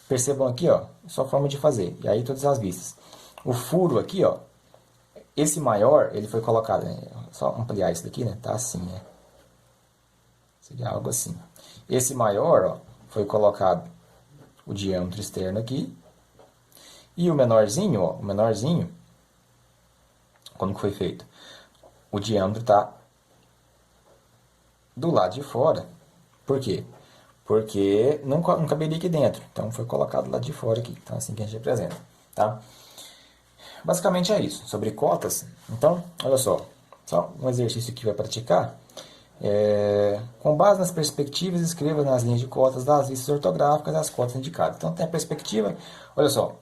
Percebam aqui, ó, só forma de fazer. E aí todas as vistas. O furo aqui, ó, esse maior, ele foi colocado, né? Só ampliar isso daqui, né? Tá assim, né? Seria algo assim. Esse maior, ó, foi colocado o diâmetro externo aqui. E o menorzinho, ó, o menorzinho, como que foi feito? O diâmetro está do lado de fora. Por quê? Porque não caberia aqui dentro. Então foi colocado do lado de fora aqui. Então é assim que a gente representa, tá? Basicamente é isso, sobre cotas. Então, olha só um exercício que vai praticar. Com base nas perspectivas, escreva nas linhas de cotas das listas ortográficas as cotas indicadas. Então, tem a perspectiva, olha só,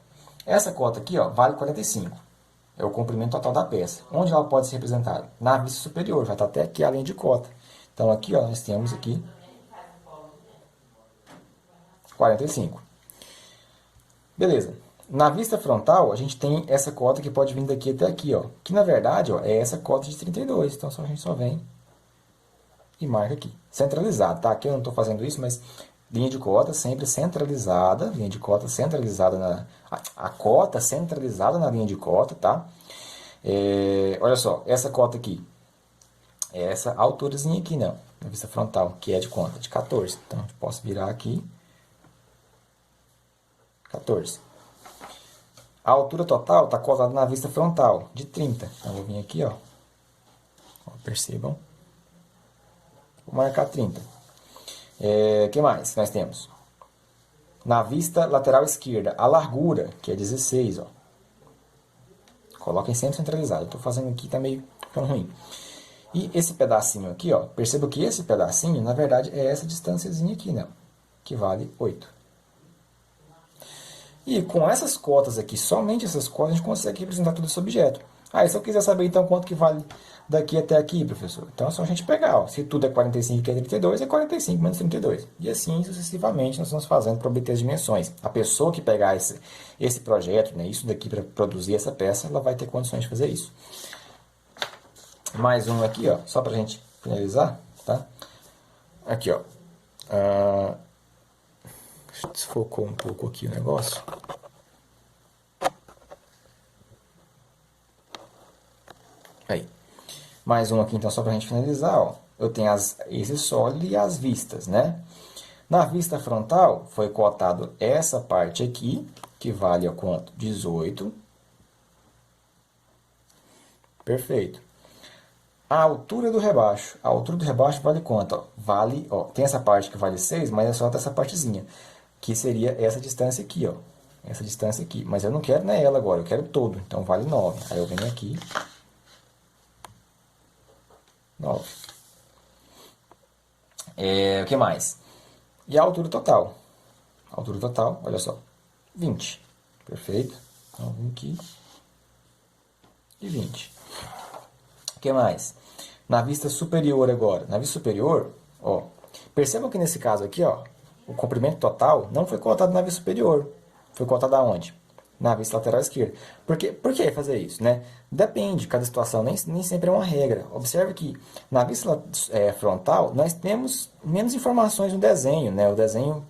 essa cota aqui ó, vale 45, é o comprimento total da peça. Onde ela pode ser representada? Na vista superior, já está até aqui a linha de cota. Então, aqui ó, nós temos aqui 45. Beleza. Na vista frontal, a gente tem essa cota que pode vir daqui até aqui, ó, que na verdade ó, é essa cota de 32. Então, a gente só vem e marca aqui. Centralizado, tá? Aqui eu não estou fazendo isso, mas linha de cota sempre centralizada, linha de cota centralizada a cota centralizada na linha de cota, tá? Olha só, essa cota aqui, é essa alturazinha aqui, não, na vista frontal, que é de quanto? De 14. Então, eu posso virar aqui 14. A altura total está cotada na vista frontal, de 30. Então, eu vou vir aqui, ó. Percebam. Vou marcar 30. O que mais nós temos? Na vista lateral esquerda, a largura, que é 16, ó. Coloquem sempre centralizado. Estou fazendo aqui, tá meio ficando ruim. E esse pedacinho aqui, ó, perceba que esse pedacinho, na verdade, é essa distânciazinha aqui, né? Que vale 8. E com essas cotas aqui, somente essas cotas, a gente consegue representar todo esse objeto. Ah, e se eu quiser saber então quanto que vale daqui até aqui, professor? Então é só a gente pegar, ó. Se tudo é 45 e que é 32, é 45 menos 32. E assim sucessivamente nós vamos fazendo para obter as dimensões. A pessoa que pegar esse projeto, né, isso daqui para produzir essa peça, ela vai ter condições de fazer isso. Mais um aqui, ó, só para a gente finalizar, tá? Aqui, ó. Desfocou um pouco aqui o negócio. Aí. Mais um aqui, então, só para a gente finalizar. Ó. Eu tenho esse sólido e as vistas, né? Na vista frontal, foi cotado essa parte aqui, que vale a quanto? 18. Perfeito. A altura do rebaixo. A altura do rebaixo vale quanto? Ó? Vale, ó, tem essa parte que vale 6, mas é só dessa partezinha. Que seria essa distância aqui, ó. Essa distância aqui. Mas eu não quero ela agora, eu quero todo. Então vale 9. Aí eu venho aqui. 9. O que mais? E a altura total? A altura total, olha só. 20. Perfeito. Então vim aqui. E 20. O que mais? Na vista superior agora. Na vista superior, ó. Percebam que nesse caso aqui, ó. O comprimento total não foi cotado na vista superior. Foi cotado aonde? Na vista lateral esquerda. Por que fazer isso? Né? Depende, cada situação nem sempre é uma regra. Observe que na vista frontal nós temos menos informações no desenho. Né? O desenho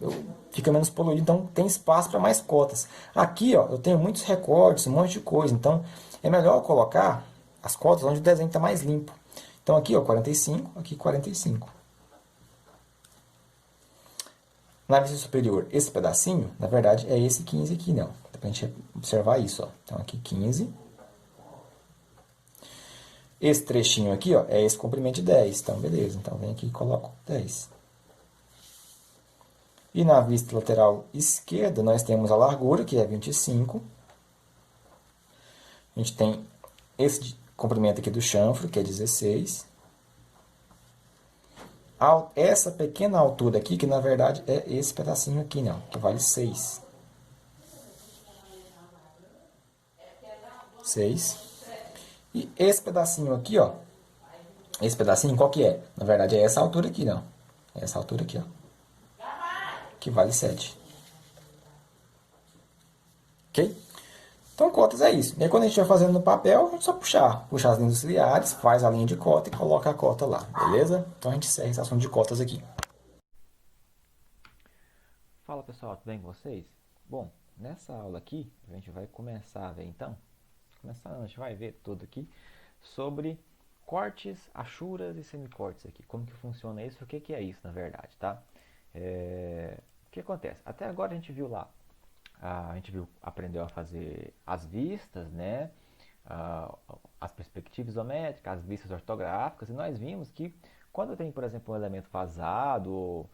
fica menos poluído, então tem espaço para mais cotas. Aqui ó, eu tenho muitos recortes, um monte de coisa. Então é melhor colocar as cotas onde o desenho está mais limpo. Então aqui ó, 45, aqui 45. Na vista superior, esse pedacinho, na verdade, é esse 15 aqui, não. Dá pra gente observar isso, ó. Então, aqui 15. Esse trechinho aqui, ó, é esse comprimento de 10. Então, beleza. Então, vem aqui e coloco 10. E na vista lateral esquerda, nós temos a largura, que é 25. A gente tem esse comprimento aqui do chanfro, que é 16. Essa pequena altura aqui, que na verdade é esse pedacinho aqui, não, que vale 6. 6. E esse pedacinho aqui, ó, esse pedacinho qual que é? Na verdade é essa altura aqui, não. É essa altura aqui, ó, que vale 7. Ok? Então, cotas é isso. E aí, quando a gente vai fazendo no papel, a gente só puxar as linhas auxiliares, faz a linha de cota e coloca a cota lá, beleza? Então, a gente encerra esse assunto de cotas aqui. Fala pessoal, tudo bem com vocês? Bom, nessa aula aqui a gente vai começar a ver então, a gente vai ver tudo aqui sobre cortes, achuras e semicortes aqui, como que funciona isso, o que que é isso na verdade, tá? O que acontece? Até agora a gente viu lá, aprendeu a fazer as vistas, né? As perspectivas isométricas, as vistas ortográficas, e nós vimos que quando tem, por exemplo, um elemento fasado, ou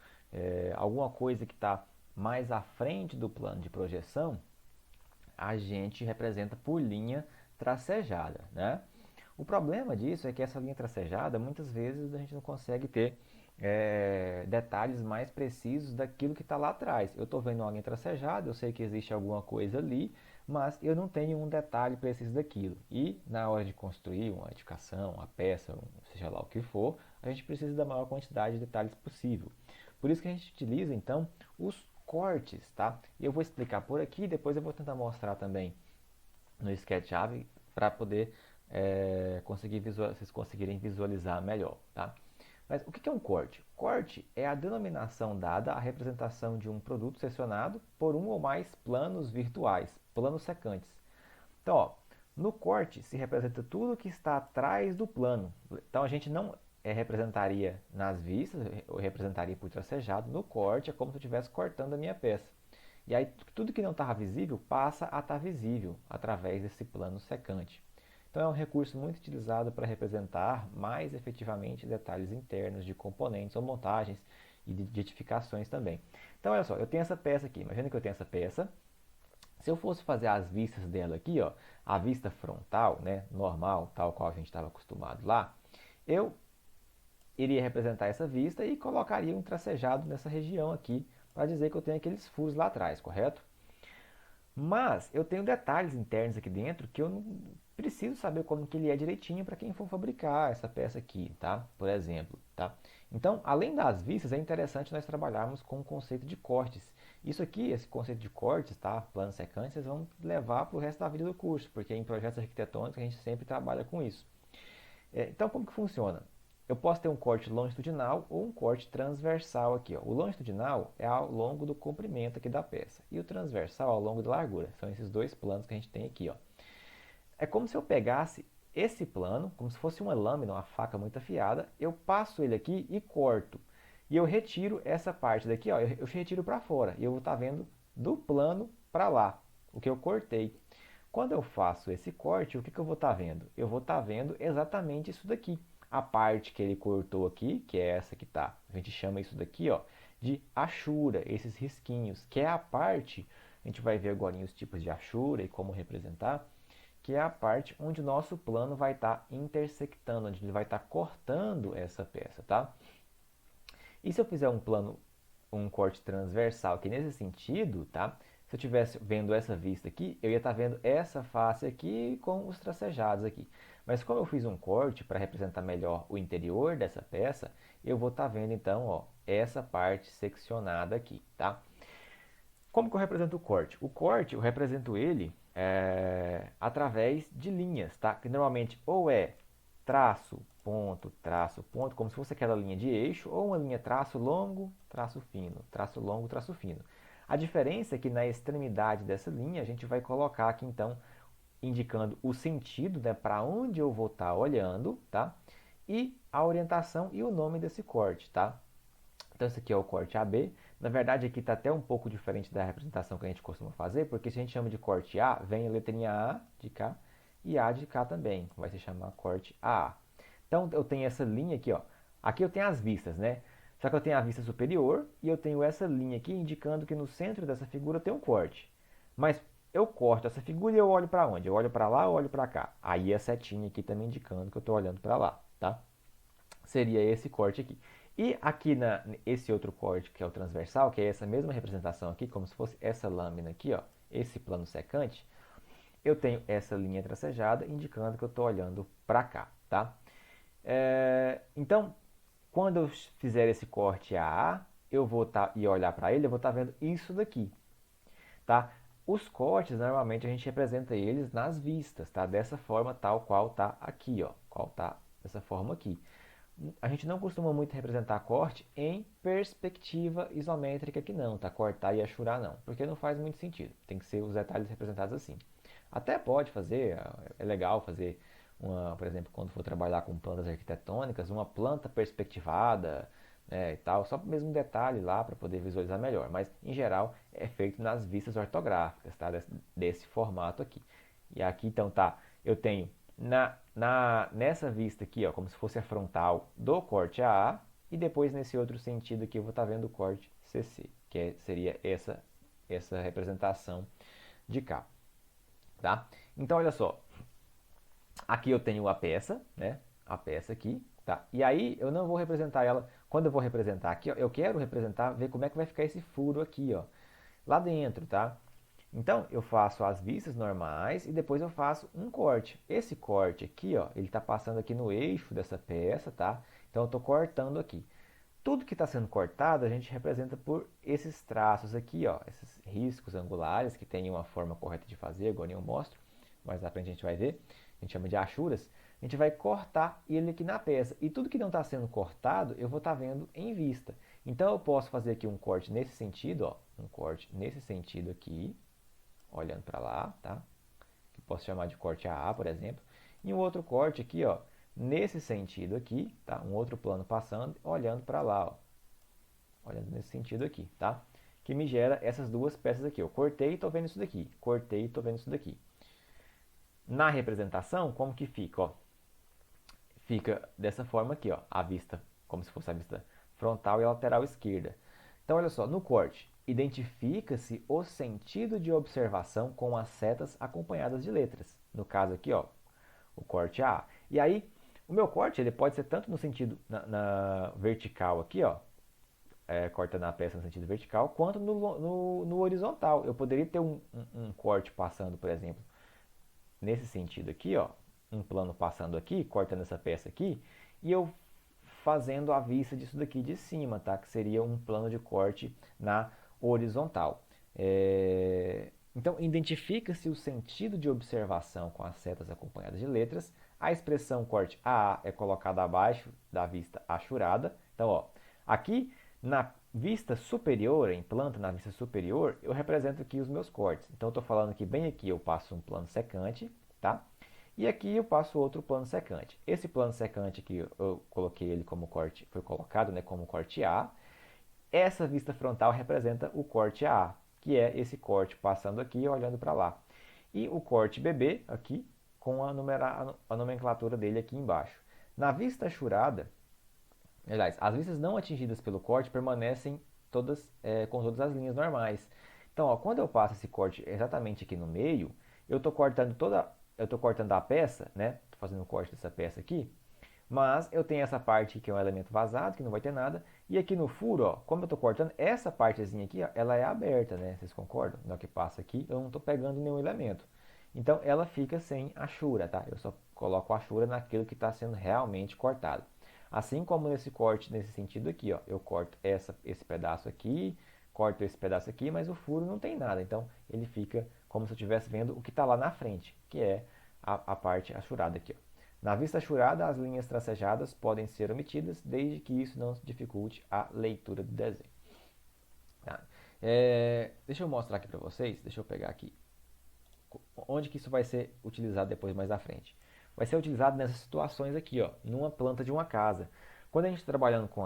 alguma coisa que está mais à frente do plano de projeção, a gente representa por linha tracejada, né? O problema disso é que essa linha tracejada, muitas vezes a gente não consegue ter detalhes mais precisos daquilo que está lá atrás. Eu estou vendo uma linha tracejada, eu sei que existe alguma coisa ali, mas eu não tenho um detalhe preciso daquilo. E na hora de construir uma edificação, uma peça, seja lá o que for, a gente precisa da maior quantidade de detalhes possível. Por isso que a gente utiliza então os cortes, tá? E eu vou explicar por aqui, depois eu vou tentar mostrar também no SketchUp para poder vocês conseguirem visualizar melhor, tá? Mas o que é um corte? Corte é a denominação dada à representação de um produto seccionado por um ou mais planos virtuais, planos secantes. Então, ó, no corte se representa tudo que está atrás do plano. Então, a gente não representaria nas vistas, eu representaria por tracejado. No corte é como se eu estivesse cortando a minha peça. E aí, tudo que não estava visível passa a estar visível através desse plano secante. Então, é um recurso muito utilizado para representar mais efetivamente detalhes internos de componentes ou montagens e de edificações também. Então, olha só, eu tenho essa peça aqui. Imagina que eu tenho essa peça. Se eu fosse fazer as vistas dela aqui, ó, a vista frontal, né, normal, tal qual a gente estava acostumado lá, eu iria representar essa vista e colocaria um tracejado nessa região aqui para dizer que eu tenho aqueles furos lá atrás, correto? Mas eu tenho detalhes internos aqui dentro que eu não preciso saber como que ele é direitinho para quem for fabricar essa peça aqui, tá? Por exemplo, tá? Então, além das vistas, é interessante nós trabalharmos com o conceito de cortes. Isso aqui, esse conceito de cortes, tá? Planos secantes, vocês vão levar para o resto da vida do curso, porque em projetos arquitetônicos a gente sempre trabalha com isso. Então, como que funciona? Eu posso ter um corte longitudinal ou um corte transversal aqui. Ó. O longitudinal é ao longo do comprimento aqui da peça. E o transversal ao longo da largura. São esses dois planos que a gente tem aqui. Ó. É como se eu pegasse esse plano, como se fosse uma lâmina, uma faca muito afiada, eu passo ele aqui e corto. E eu retiro essa parte daqui, ó, eu retiro para fora. E eu vou estar vendo do plano para lá, o que eu cortei. Quando eu faço esse corte, o que eu vou estar vendo? Eu vou estar vendo exatamente isso daqui. A parte que ele cortou aqui, que é essa que está, a gente chama isso daqui, ó, de achura, esses risquinhos, que é a parte, a gente vai ver agora os tipos de achura e como representar, que é a parte onde o nosso plano vai estar intersectando, onde ele vai estar cortando essa peça, tá? E se eu fizer um plano, um corte transversal aqui nesse sentido, tá? Se eu estivesse vendo essa vista aqui, eu ia estar vendo essa face aqui com os tracejados aqui. Mas como eu fiz um corte para representar melhor o interior dessa peça, eu vou estar vendo então, ó, essa parte seccionada aqui, tá? Como que eu represento o corte? O corte, eu represento ele através de linhas, tá? Que normalmente ou é traço, ponto, como se fosse aquela linha de eixo, ou uma linha traço longo, traço fino, traço longo, traço fino. A diferença é que na extremidade dessa linha a gente vai colocar aqui então, indicando o sentido, né, para onde eu vou estar olhando, tá? E a orientação e o nome desse corte, tá? Então esse aqui é o corte AB. Na verdade aqui está até um pouco diferente da representação que a gente costuma fazer, porque se a gente chama de corte A, vem a letrinha A de cá e A de cá também, vai se chamar corte AA. Então eu tenho essa linha aqui, ó. Aqui eu tenho as vistas, né? Só que eu tenho a vista superior e eu tenho essa linha aqui indicando que no centro dessa figura tem um corte. Mas eu corto essa figura e eu olho para onde? Eu olho para lá ou olho para cá? Aí a setinha aqui também indicando que eu estou olhando para lá, tá? Seria esse corte aqui. E aqui esse outro corte que é o transversal, que é essa mesma representação aqui, como se fosse essa lâmina aqui, ó, esse plano secante, eu tenho essa linha tracejada indicando que eu estou olhando para cá, tá? Então, quando eu fizer esse corte AA, eu vou e olhar para ele, eu vou estar vendo isso daqui, tá? Os cortes, normalmente a gente representa eles nas vistas, tá? Dessa forma, tal qual tá aqui, ó, qual tá dessa forma aqui. A gente não costuma muito representar corte em perspectiva isométrica aqui não, tá? Cortar e achurar não, porque não faz muito sentido. Tem que ser os detalhes representados assim. Até pode fazer, é legal fazer, por exemplo, quando for trabalhar com plantas arquitetônicas, uma planta perspectivada, né, e tal, só mesmo um detalhe lá para poder visualizar melhor. Mas, em geral, é feito nas vistas ortográficas, tá? Desse formato aqui. E aqui, então, tá, eu tenho nessa vista aqui, ó, como se fosse a frontal do corte AA, e depois nesse outro sentido aqui eu vou estar vendo o corte CC, que seria essa representação de cá. Tá? Então, olha só, Aqui eu tenho a peça, né? A peça aqui, tá? E aí eu não vou representar ela. Quando eu vou representar aqui, ó, eu quero representar, ver como é que vai ficar esse furo aqui, ó, lá dentro, tá? Então eu faço as vistas normais e depois eu faço um corte. Esse corte aqui, ó, ele está passando aqui no eixo dessa peça, tá? Então eu estou cortando aqui. Tudo que está sendo cortado a gente representa por esses traços aqui, ó, esses riscos angulares que tem uma forma correta de fazer, agora eu mostro, mais à frente a gente vai ver, a gente chama de achuras. A gente vai cortar ele aqui na peça e tudo que não está sendo cortado eu vou estar vendo em vista. Então eu posso fazer aqui um corte nesse sentido, ó, um corte nesse sentido aqui, olhando para lá, tá? Que posso chamar de corte AA, por exemplo, e um outro corte aqui, ó, nesse sentido aqui, tá? Um outro plano passando, olhando para lá, ó. Olhando nesse sentido aqui, tá? Que me gera essas duas peças aqui. Eu cortei e estou vendo isso daqui. Cortei e estou vendo isso daqui. Na representação, como que fica? Ó? Fica dessa forma aqui, ó. A vista, como se fosse a vista frontal e a lateral esquerda. Então, olha só, no corte, identifica-se o sentido de observação com as setas acompanhadas de letras. No caso aqui, ó, o corte A. E aí, o meu corte ele pode ser tanto no sentido na vertical aqui, ó, cortando a peça no sentido vertical, quanto no horizontal. Eu poderia ter um corte passando, por exemplo, nesse sentido aqui, ó, um plano passando aqui, cortando essa peça aqui, e eu fazendo a vista disso daqui de cima, tá? Que seria um plano de corte na horizontal. Então, identifica-se o sentido de observação com as setas acompanhadas de letras. A expressão corte AA é colocada abaixo da vista achurada. Então, ó, aqui na vista superior, em planta na vista superior, eu represento aqui os meus cortes. Então, eu estou falando que bem aqui eu passo um plano secante, tá? E aqui eu passo outro plano secante. Esse plano secante aqui eu coloquei ele como corte, foi colocado, né, como corte A. Essa vista frontal representa o corte A, que é esse corte passando aqui e olhando para lá. E o corte BB aqui com a nomenclatura dele aqui embaixo. Na vista achurada, aliás, as vistas não atingidas pelo corte permanecem todas com todas as linhas normais. Então, ó, quando eu passo esse corte exatamente aqui no meio, eu estou cortando a peça, né? Estou fazendo o corte dessa peça aqui, mas eu tenho essa parte que é um elemento vazado, que não vai ter nada, e aqui no furo, ó, como eu estou cortando, essa partezinha aqui, ó, ela é aberta, né? Vocês concordam? Na hora que passa aqui, eu não estou pegando nenhum elemento. Então, ela fica sem achura, tá? Eu só coloco a achura naquilo que está sendo realmente cortado. Assim como nesse corte, nesse sentido aqui, ó, eu corto esse pedaço aqui, corto esse pedaço aqui, mas o furo não tem nada. Então, ele fica como se eu estivesse vendo o que está lá na frente, que é a parte achurada aqui, ó. Na vista achurada, as linhas tracejadas podem ser omitidas, desde que isso não dificulte a leitura do desenho. Tá? Deixa eu mostrar aqui para vocês, deixa eu pegar aqui, onde que isso vai ser utilizado depois mais à frente. Vai ser utilizado nessas situações aqui, ó, numa planta de uma casa. Quando a gente está trabalhando com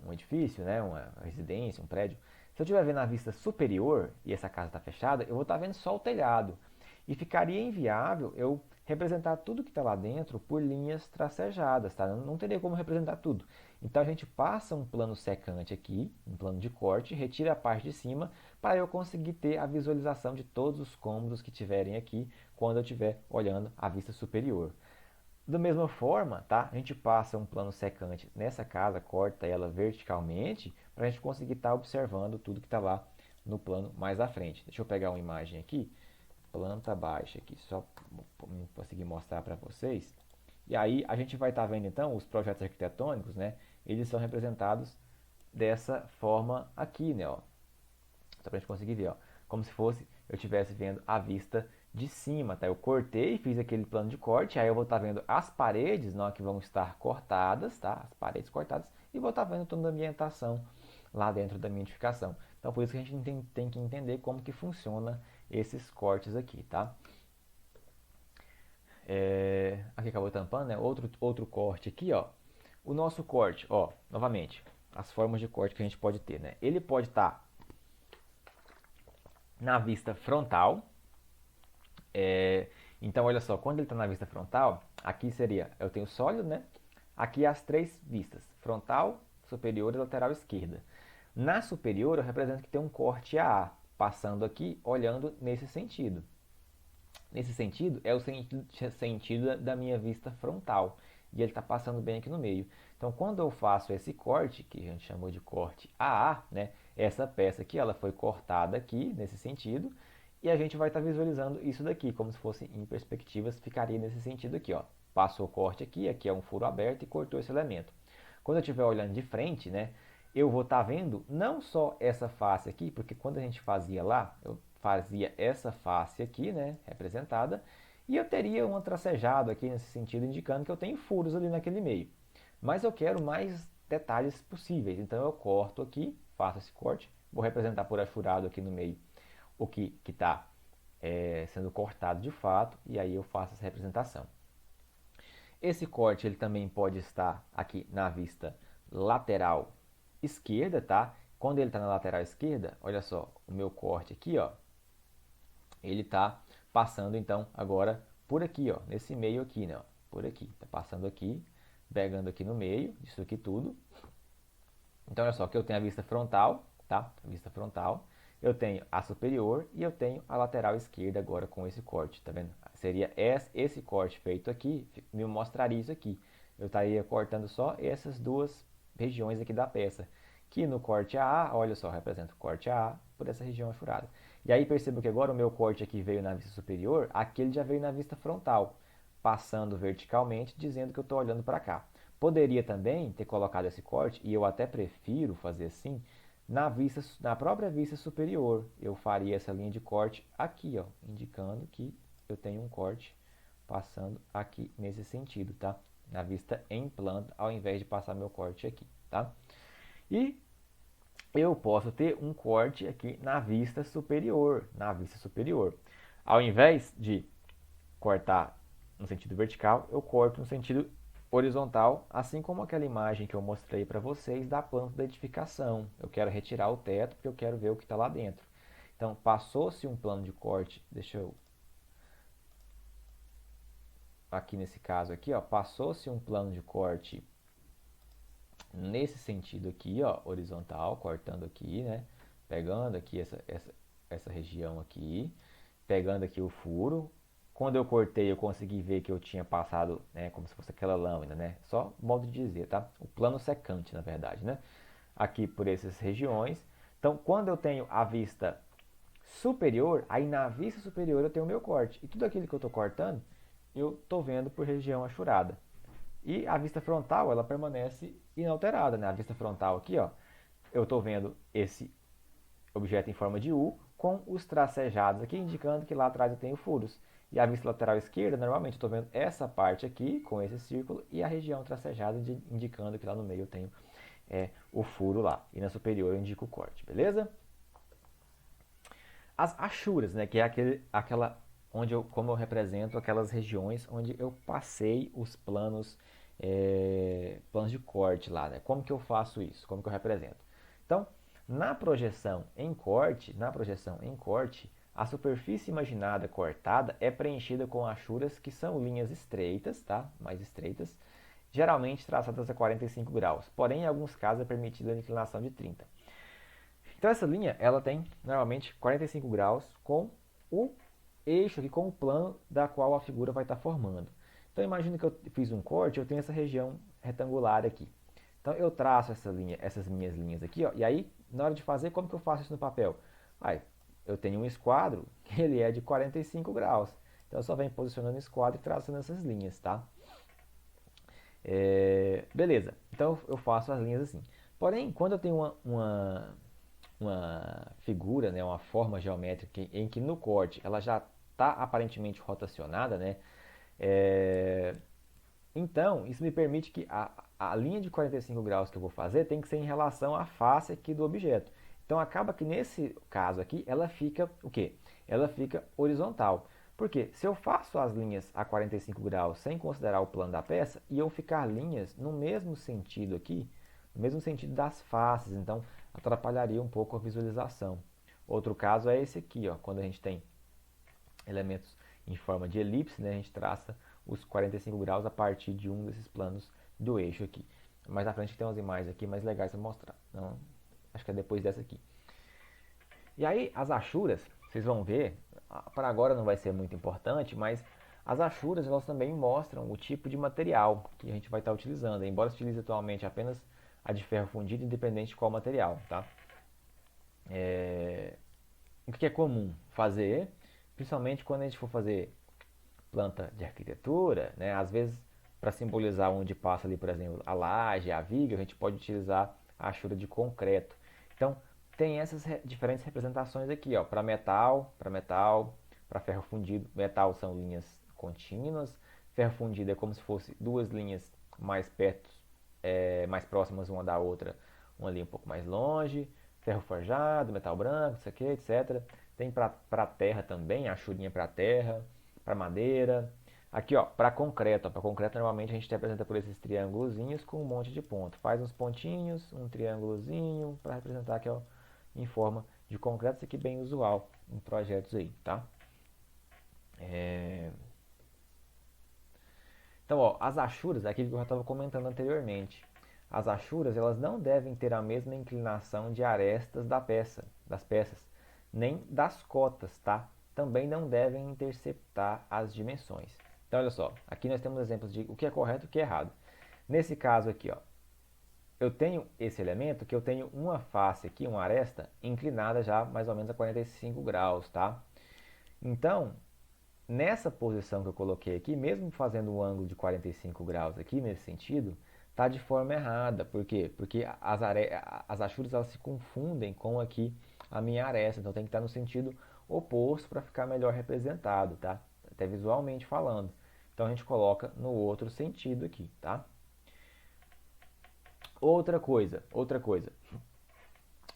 um edifício, né, uma residência, um prédio, se eu estiver vendo a vista superior e essa casa está fechada, eu vou estar vendo só o telhado. E ficaria inviável eu representar tudo que está lá dentro por linhas tracejadas, tá? Não teria como representar tudo. Então a gente passa um plano secante aqui, um plano de corte, retira a parte de cima para eu conseguir ter a visualização de todos os cômodos que tiverem aqui quando eu estiver olhando a vista superior. Da mesma forma, tá? A gente passa um plano secante nessa casa, corta ela verticalmente para a gente conseguir estar observando tudo que está lá no plano mais à frente. Deixa eu pegar uma imagem aqui, planta baixa aqui, só para conseguir mostrar para vocês. E aí a gente vai estar vendo então os projetos arquitetônicos, né? Eles são representados dessa forma aqui, né? Ó. Só para a gente conseguir ver, ó. Como se fosse eu estivesse vendo a vista de cima, tá? Eu cortei, fiz aquele plano de corte, aí eu vou estar vendo as paredes, não, que vão estar cortadas, tá? As paredes cortadas, e vou estar vendo toda a ambientação lá dentro da minha edificação. Então, por isso que a gente tem que entender como que funciona esses cortes aqui, tá? Aqui acabou tampando, né? Outro corte aqui, ó. O nosso corte, ó, novamente, as formas de corte que a gente pode ter, né? Ele pode estar na vista frontal. Então, olha só, quando ele está na vista frontal, aqui seria, eu tenho sólido, né? Aqui as três vistas, frontal, superior e lateral esquerda. Na superior, eu represento que tem um corte AA, passando aqui, olhando nesse sentido. Nesse sentido, é o sentido da minha vista frontal. E ele está passando bem aqui no meio. Então, quando eu faço esse corte, que a gente chamou de corte AA, né? Essa peça aqui, ela foi cortada aqui, nesse sentido. E a gente vai estar visualizando isso daqui, como se fosse em perspectivas, ficaria nesse sentido aqui, ó. Passou o corte aqui, aqui é um furo aberto e cortou esse elemento. Quando eu estiver olhando de frente, né? Eu vou estar vendo não só essa face aqui, porque quando a gente fazia lá, eu fazia essa face aqui, né, representada, e eu teria um tracejado aqui nesse sentido, indicando que eu tenho furos ali naquele meio. Mas eu quero mais detalhes possíveis, então eu corto aqui, faço esse corte, vou representar por achurado aqui no meio o que está sendo cortado de fato, e aí eu faço essa representação. Esse corte ele também pode estar aqui na vista lateral esquerda, tá? Quando ele está na lateral esquerda, olha só, o meu corte aqui, ó, ele está passando então agora por aqui, ó, nesse meio aqui, né? Ó, por aqui, tá passando aqui, pegando aqui no meio disso aqui tudo. Então olha só, que eu tenho a vista frontal, tá? A vista frontal. Eu tenho a superior e eu tenho a lateral esquerda agora com esse corte, tá vendo? Seria esse corte feito aqui, me mostraria isso aqui. Eu estaria cortando só essas duas regiões aqui da peça. Que no corte AA, olha só, representa o corte AA por essa região achurada. E aí perceba que agora o meu corte aqui veio na vista superior, aquele já veio na vista frontal, passando verticalmente, dizendo que eu estou olhando para cá. Poderia também ter colocado esse corte, e eu até prefiro fazer assim, na própria vista superior. Eu faria essa linha de corte aqui, ó, indicando que eu tenho um corte passando aqui nesse sentido, tá? Na vista em planta, ao invés de passar meu corte aqui, tá? E eu posso ter um corte aqui na vista superior, Ao invés de cortar no sentido vertical, eu corto no sentido horizontal, assim como aquela imagem que eu mostrei para vocês da planta da edificação. Eu quero retirar o teto porque eu quero ver o que está lá dentro. Então, passou-se um plano de corte, deixa eu... Aqui nesse caso aqui, ó, passou-se um plano de corte nesse sentido aqui, ó, horizontal, cortando aqui, né? Pegando aqui essa região aqui, pegando aqui o furo. Quando eu cortei, eu consegui ver que eu tinha passado, né, como se fosse aquela lâmina, né? Só modo de dizer, tá? O plano secante, na verdade, né? Aqui por essas regiões. Então, quando eu tenho a vista superior, aí na vista superior eu tenho o meu corte. E tudo aquilo que eu estou cortando, eu estou vendo por região achurada. E a vista frontal, ela permanece inalterada, né? A vista frontal aqui, ó, eu estou vendo esse objeto em forma de U com os tracejados aqui, indicando que lá atrás eu tenho furos. E a vista lateral esquerda, normalmente eu estou vendo essa parte aqui com esse círculo e a região tracejada indicando que lá no meio eu tenho o furo lá. E na superior eu indico o corte, beleza? As achuras, né, que é aquela onde como eu represento aquelas regiões onde eu passei os planos de corte lá, né? Como que eu faço isso? Como que eu represento? Então, na projeção em corte, a superfície imaginada cortada é preenchida com achuras que são linhas estreitas, tá? Mais estreitas, geralmente traçadas a 45 graus. Porém, em alguns casos é permitida a inclinação de 30. Então essa linha, ela tem normalmente 45 graus com o eixo aqui, com o plano da qual a figura vai estar formando. Então imagine que eu fiz um corte, eu tenho essa região retangular aqui. Então eu traço essas minhas linhas aqui, ó, e aí na hora de fazer, como que eu faço isso no papel? Eu tenho um esquadro que ele é de 45 graus. Então eu só venho posicionando o esquadro e traçando essas linhas, tá? Beleza, então eu faço as linhas assim. Porém, quando eu tenho uma figura, né, uma forma geométrica em que no corte ela já está aparentemente rotacionada, né? Então, isso me permite que a linha de 45 graus que eu vou fazer tem que ser em relação à face aqui do objeto. Então, acaba que nesse caso aqui, ela fica o quê? Ela fica horizontal. Porque se eu faço as linhas a 45 graus sem considerar o plano da peça, e eu ficar linhas no mesmo sentido aqui, no mesmo sentido das faces, então atrapalharia um pouco a visualização. Outro caso é esse aqui, ó, quando a gente tem elementos em forma de elipse, né, a gente traça os 45 graus a partir de um desses planos do eixo aqui. Mais à frente tem umas imagens aqui mais legais para mostrar. Então, acho que é depois dessa aqui. E aí, as achuras, vocês vão ver, para agora não vai ser muito importante, mas as achuras elas também mostram o tipo de material que a gente vai estar utilizando, embora se utilize atualmente apenas a de ferro fundido, independente de qual material, tá? O que é comum fazer, principalmente quando a gente for fazer planta de arquitetura, né? Às vezes, para simbolizar onde passa ali, por exemplo, a laje, a viga, a gente pode utilizar a achura de concreto. Então, tem essas diferentes representações aqui, ó, para metal, para ferro fundido. Metal são linhas contínuas, ferro fundido é como se fosse duas linhas mais perto, mais próximas uma da outra, uma linha um pouco mais longe. Ferro forjado, metal branco, isso aqui, etc. Tem para terra também, achurinha para terra, para madeira. Aqui, ó, para concreto. Para concreto, normalmente a gente representa por esses triângulozinhos com um monte de ponto. Faz uns pontinhos, um triângulozinho para representar aqui, ó, em forma de concreto. Isso aqui é bem usual em projetos aí, tá? Então, ó, as achuras, aquilo que eu já estava comentando anteriormente. As achuras, elas não devem ter a mesma inclinação de arestas das peças, nem das cotas, tá? Também não devem interceptar as dimensões. Então, olha só, aqui nós temos exemplos de o que é correto e o que é errado. Nesse caso aqui, ó, eu tenho esse elemento que eu tenho uma face aqui, uma aresta, inclinada já mais ou menos a 45 graus, tá? Então, nessa posição que eu coloquei aqui, mesmo fazendo um ângulo de 45 graus aqui, nesse sentido, está de forma errada. Por quê? Porque as achuras elas se confundem com aqui a minha aresta. Então tem que estar no sentido oposto para ficar melhor representado, tá? Até visualmente falando. Então a gente coloca no outro sentido aqui, tá? Outra coisa.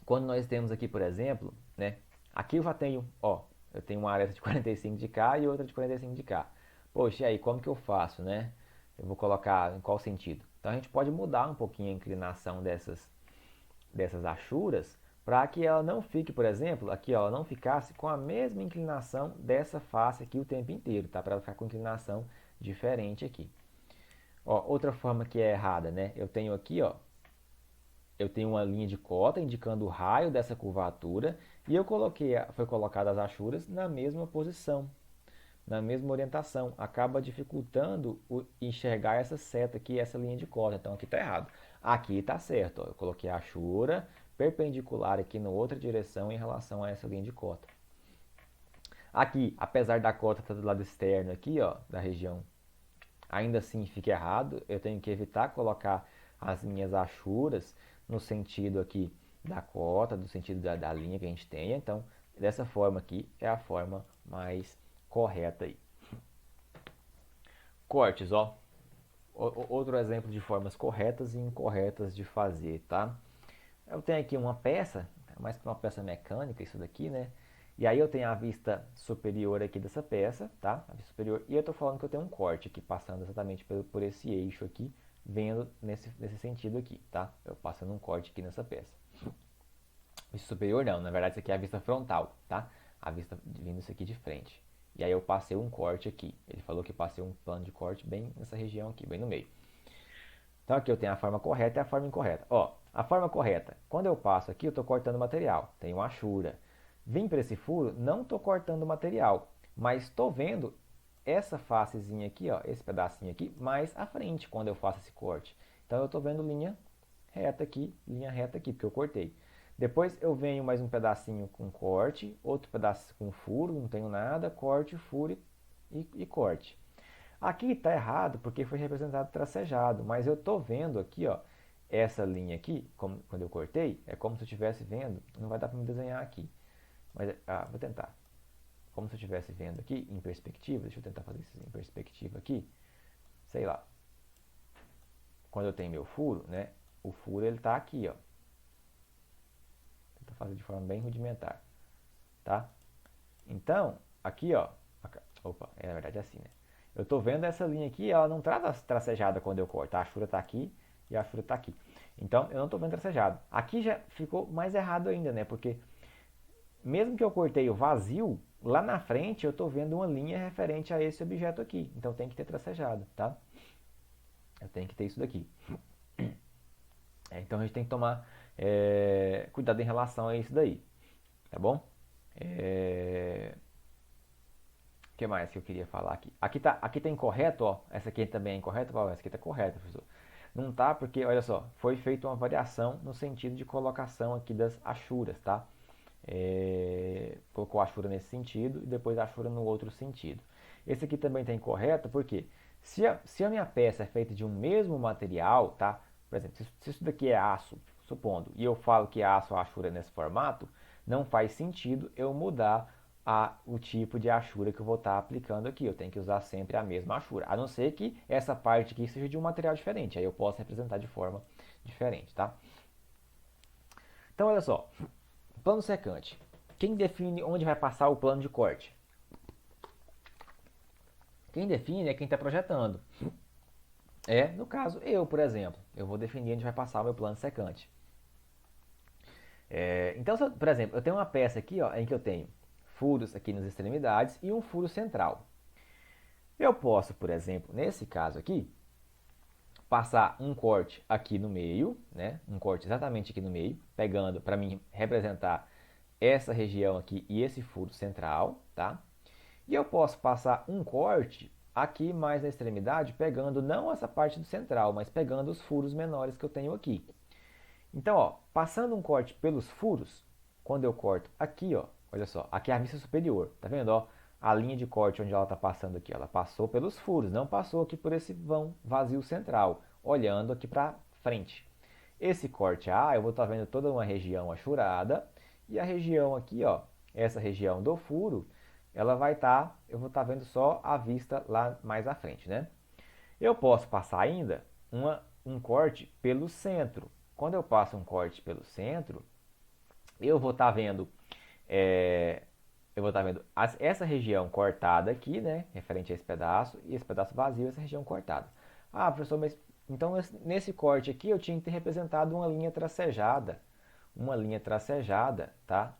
Quando nós temos aqui, por exemplo, né? Aqui eu já tenho, ó, eu tenho uma aresta de 45 de cá e outra de 45 de cá. Poxa, e aí, como que eu faço, né? Eu vou colocar em qual sentido? Então a gente pode mudar um pouquinho a inclinação dessas achuras para que ela não fique, por exemplo, aqui ó, ela não ficasse com a mesma inclinação dessa face aqui o tempo inteiro, tá? Para ela ficar com inclinação diferente aqui. Ó, outra forma que é errada, né? Eu tenho aqui, ó, eu tenho uma linha de cota indicando o raio dessa curvatura e eu coloquei, foi colocada as achuras na mesma posição, na mesma orientação. Acaba dificultando enxergar essa seta aqui, essa linha de cota. Então aqui está errado. Aqui está certo. Ó. Eu coloquei a achura perpendicular aqui na outra direção em relação a essa linha de cota. Aqui, apesar da cota estar do lado externo aqui, ó, da região, ainda assim fica errado. Eu tenho que evitar colocar as minhas achuras no sentido aqui da cota, do sentido da linha que a gente tem. Então, dessa forma aqui é a forma mais correta aí. Cortes, ó. Outro exemplo de formas corretas e incorretas de fazer, tá? Eu tenho aqui uma peça, mais que uma peça mecânica isso daqui, né? E aí eu tenho a vista superior aqui dessa peça, tá? A vista superior. E eu estou falando que eu tenho um corte aqui, passando exatamente por esse eixo aqui, vendo nesse sentido aqui, tá? Eu passando um corte aqui nessa peça. Vista superior não, na verdade isso aqui é a vista frontal, tá? A vista vindo isso aqui de frente. E aí eu passei um corte aqui. Ele falou que passei um plano de corte bem nessa região aqui, bem no meio. Então aqui eu tenho a forma correta e a forma incorreta. Ó, a forma correta, quando eu passo aqui, eu estou cortando material. Tenho uma achura. Vim para esse furo, não estou cortando material, mas estou vendo essa facezinha aqui, ó, esse pedacinho aqui, mais à frente quando eu faço esse corte. Então eu estou vendo linha reta aqui, porque eu cortei. Depois eu venho mais um pedacinho com corte, outro pedaço com furo, não tenho nada, corte, furo e corte. Aqui está errado porque foi representado tracejado, mas eu estou vendo aqui, ó, essa linha aqui, quando eu cortei, é como se eu estivesse vendo, não vai dar para me desenhar aqui, mas vou tentar. Como se eu estivesse vendo aqui em perspectiva, deixa eu tentar fazer isso em perspectiva aqui, sei lá. Quando eu tenho meu furo, né, o furo ele está aqui, ó. Vou fazer de forma bem rudimentar, tá? Então, aqui, ó, opa, na verdade é assim, né? Eu estou vendo essa linha aqui, ela não está tracejada quando eu corto. A achura está aqui e a achura está aqui. Então, eu não estou vendo tracejado. Aqui já ficou mais errado ainda, né? Porque mesmo que eu cortei o vazio, lá na frente eu estou vendo uma linha referente a esse objeto aqui. Então, tem que ter tracejado, tá? Eu tenho que ter isso daqui. Então, a gente tem que tomar cuidado em relação a isso daí, tá bom? que mais que eu queria falar aqui? Aqui tá incorreto, ó. Essa aqui também é incorreta, essa aqui tá correta, professor. Não tá porque, olha só, foi feita uma variação no sentido de colocação aqui das achuras, tá? Colocou a achura nesse sentido e depois a achura no outro sentido. Esse aqui também está incorreto porque se a minha peça é feita de um mesmo material, tá? Por exemplo, se isso daqui é aço, supondo, e eu falo que aço achura nesse formato, não faz sentido eu mudar o tipo de achura que eu vou estar aplicando aqui. Eu tenho que usar sempre a mesma achura, a não ser que essa parte aqui seja de um material diferente. Aí eu posso representar de forma diferente, tá? Então, olha só. Plano secante. Quem define onde vai passar o plano de corte? Quem define é quem está projetando. No caso, eu, por exemplo. Eu vou definir onde vai passar o meu plano secante. Então, por exemplo, eu tenho uma peça aqui ó, em que eu tenho furos aqui nas extremidades e um furo central. Eu posso, por exemplo, nesse caso aqui, passar um corte aqui no meio, né? Um corte exatamente aqui no meio, pegando para mim representar essa região aqui e esse furo central, tá? E eu posso passar um corte aqui mais na extremidade, pegando não essa parte do central, mas pegando os furos menores que eu tenho aqui. Então, ó, passando um corte pelos furos, quando eu corto aqui, ó, olha só, aqui é a vista superior, tá vendo, ó? A linha de corte onde ela está passando aqui, ela passou pelos furos, não passou aqui por esse vão vazio central, olhando aqui para frente. Esse corte A, eu vou estar vendo toda uma região achurada, e a região aqui, ó, essa região do furo, ela vai estar, eu vou estar vendo só a vista lá mais à frente, né? Eu posso passar ainda um corte pelo centro. Quando eu passo um corte pelo centro, eu vou estar vendo, essa região cortada aqui, né, referente a esse pedaço, e esse pedaço vazio, essa região cortada. Ah, professor, mas então nesse corte aqui eu tinha que ter representado uma linha tracejada, tá?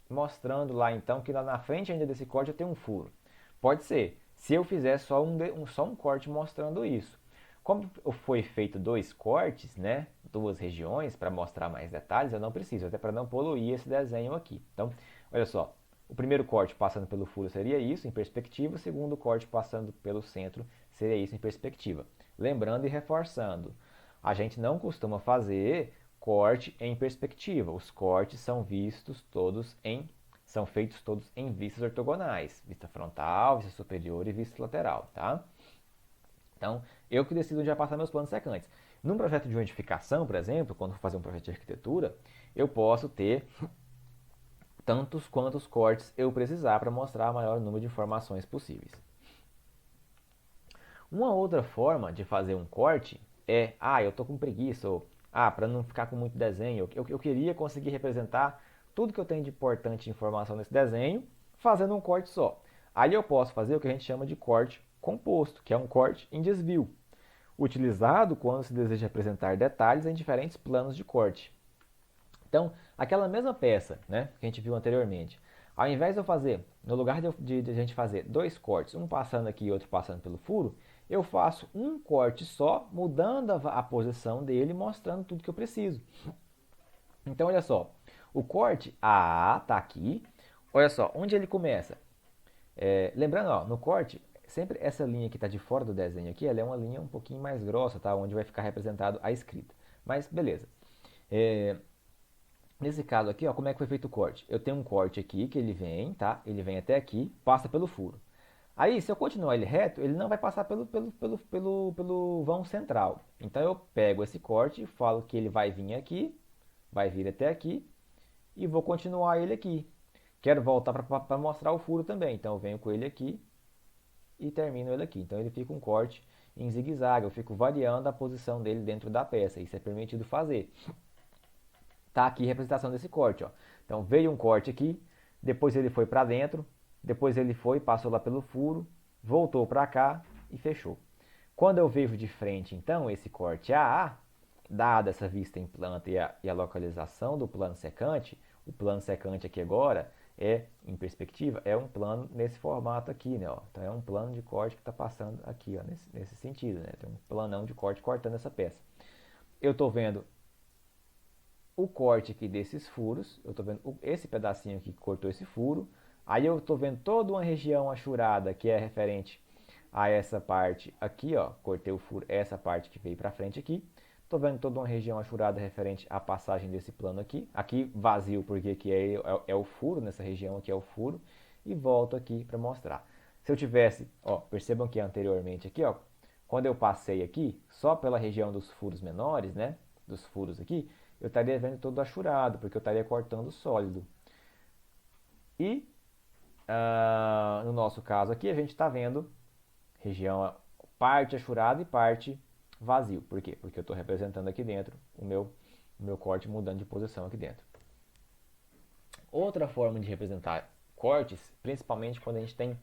Mostrando lá então que lá na frente ainda desse corte eu tenho um furo. Pode ser, se eu fizer só um corte mostrando isso. Como foi feito dois cortes, né, duas regiões para mostrar mais detalhes, eu não preciso, até para não poluir esse desenho aqui. Então, olha só, o primeiro corte passando pelo furo seria isso em perspectiva, o segundo corte passando pelo centro seria isso em perspectiva. Lembrando e reforçando, a gente não costuma fazer corte em perspectiva. Os cortes são feitos todos em vistas ortogonais, vista frontal, vista superior e vista lateral, tá? Então, eu que decido onde vai passar meus planos secantes. Num projeto de edificação, por exemplo, quando for fazer um projeto de arquitetura, eu posso ter tantos quantos cortes eu precisar para mostrar o maior número de informações possíveis. Uma outra forma de fazer um corte é, eu estou com preguiça, ou para não ficar com muito desenho, eu queria conseguir representar tudo que eu tenho de importante informação nesse desenho, fazendo um corte só. Aí eu posso fazer o que a gente chama de corte composto, que é um corte em desvio, utilizado quando se deseja representar detalhes em diferentes planos de corte. Então, aquela mesma peça, né, que a gente viu anteriormente, ao invés de eu fazer, no lugar de a gente fazer dois cortes, um passando aqui e outro passando pelo furo, eu faço um corte só, mudando a posição dele, mostrando tudo que eu preciso. Então, olha só, o corte A está aqui, olha só, onde ele começa? Lembrando, ó, no corte, sempre essa linha que está de fora do desenho aqui, ela é uma linha um pouquinho mais grossa, tá? Onde vai ficar representado a escrita. Mas, beleza. Nesse caso aqui, ó, como é que foi feito o corte? Eu tenho um corte aqui que ele vem, tá? Ele vem até aqui, passa pelo furo. Aí, se eu continuar ele reto, ele não vai passar pelo vão central. Então, eu pego esse corte e falo que ele vai vir aqui, vai vir até aqui, e vou continuar ele aqui. Quero voltar para mostrar o furo também. Então, eu venho com ele aqui e termino ele aqui. Então, ele fica um corte em zigue-zague. Eu fico variando a posição dele dentro da peça. Isso é permitido fazer. Tá aqui a representação desse corte, ó. Então veio um corte aqui, depois ele foi para dentro, depois ele passou lá pelo furo, voltou para cá e fechou. Quando eu vejo de frente, então, esse corte AA, dada essa vista em planta e a localização do plano secante, o plano secante aqui agora em perspectiva, é um plano nesse formato aqui, né? Ó. Então é um plano de corte que está passando aqui, ó, nesse sentido, né? Tem um planão de corte cortando essa peça. Eu estou vendo o corte aqui desses furos, eu estou vendo esse pedacinho aqui que cortou esse furo, Aí eu estou vendo toda uma região achurada que é referente a essa parte aqui, ó, cortei o furo, essa parte que veio para frente aqui. Estou vendo toda uma região achurada referente à passagem desse plano aqui. Aqui vazio, porque aqui é o furo, nessa região aqui é o furo. E volto aqui para mostrar. Se eu tivesse, ó, percebam que anteriormente aqui, ó, quando eu passei aqui, só pela região dos furos menores, né, dos furos aqui, eu estaria vendo todo achurado, porque eu estaria cortando o sólido. E no nosso caso aqui, a gente está vendo região parte achurada e parte vazio. Por quê? Porque eu estou representando aqui dentro o meu corte mudando de posição aqui dentro. Outra forma de representar cortes, principalmente quando a gente tem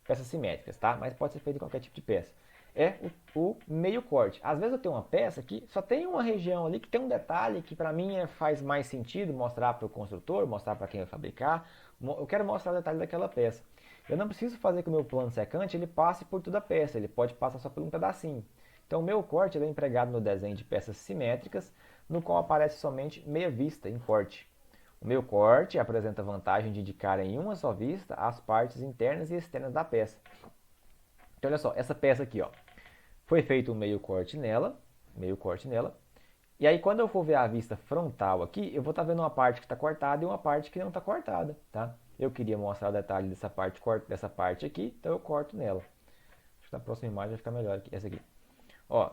peças simétricas, tá? Mas pode ser feito em qualquer tipo de peça. É o meio corte. Às vezes eu tenho uma peça que só tem uma região ali que tem um detalhe que para mim faz mais sentido mostrar para o construtor, mostrar para quem vai fabricar. Eu quero mostrar o detalhe daquela peça. Eu não preciso fazer que o meu plano secante ele passe por toda a peça, ele pode passar só por um pedacinho. Então o meu corte é empregado no desenho de peças simétricas, no qual aparece somente meia vista em corte. O meio corte apresenta a vantagem de indicar em uma só vista as partes internas e externas da peça. Então olha só, essa peça aqui, ó, foi feito um meio corte nela, e aí quando eu for ver a vista frontal aqui, eu vou estar vendo uma parte que está cortada e uma parte que não está cortada, tá? Eu queria mostrar o detalhe dessa parte aqui, então eu corto nela. Acho que na próxima imagem vai ficar melhor aqui, essa aqui. Ó,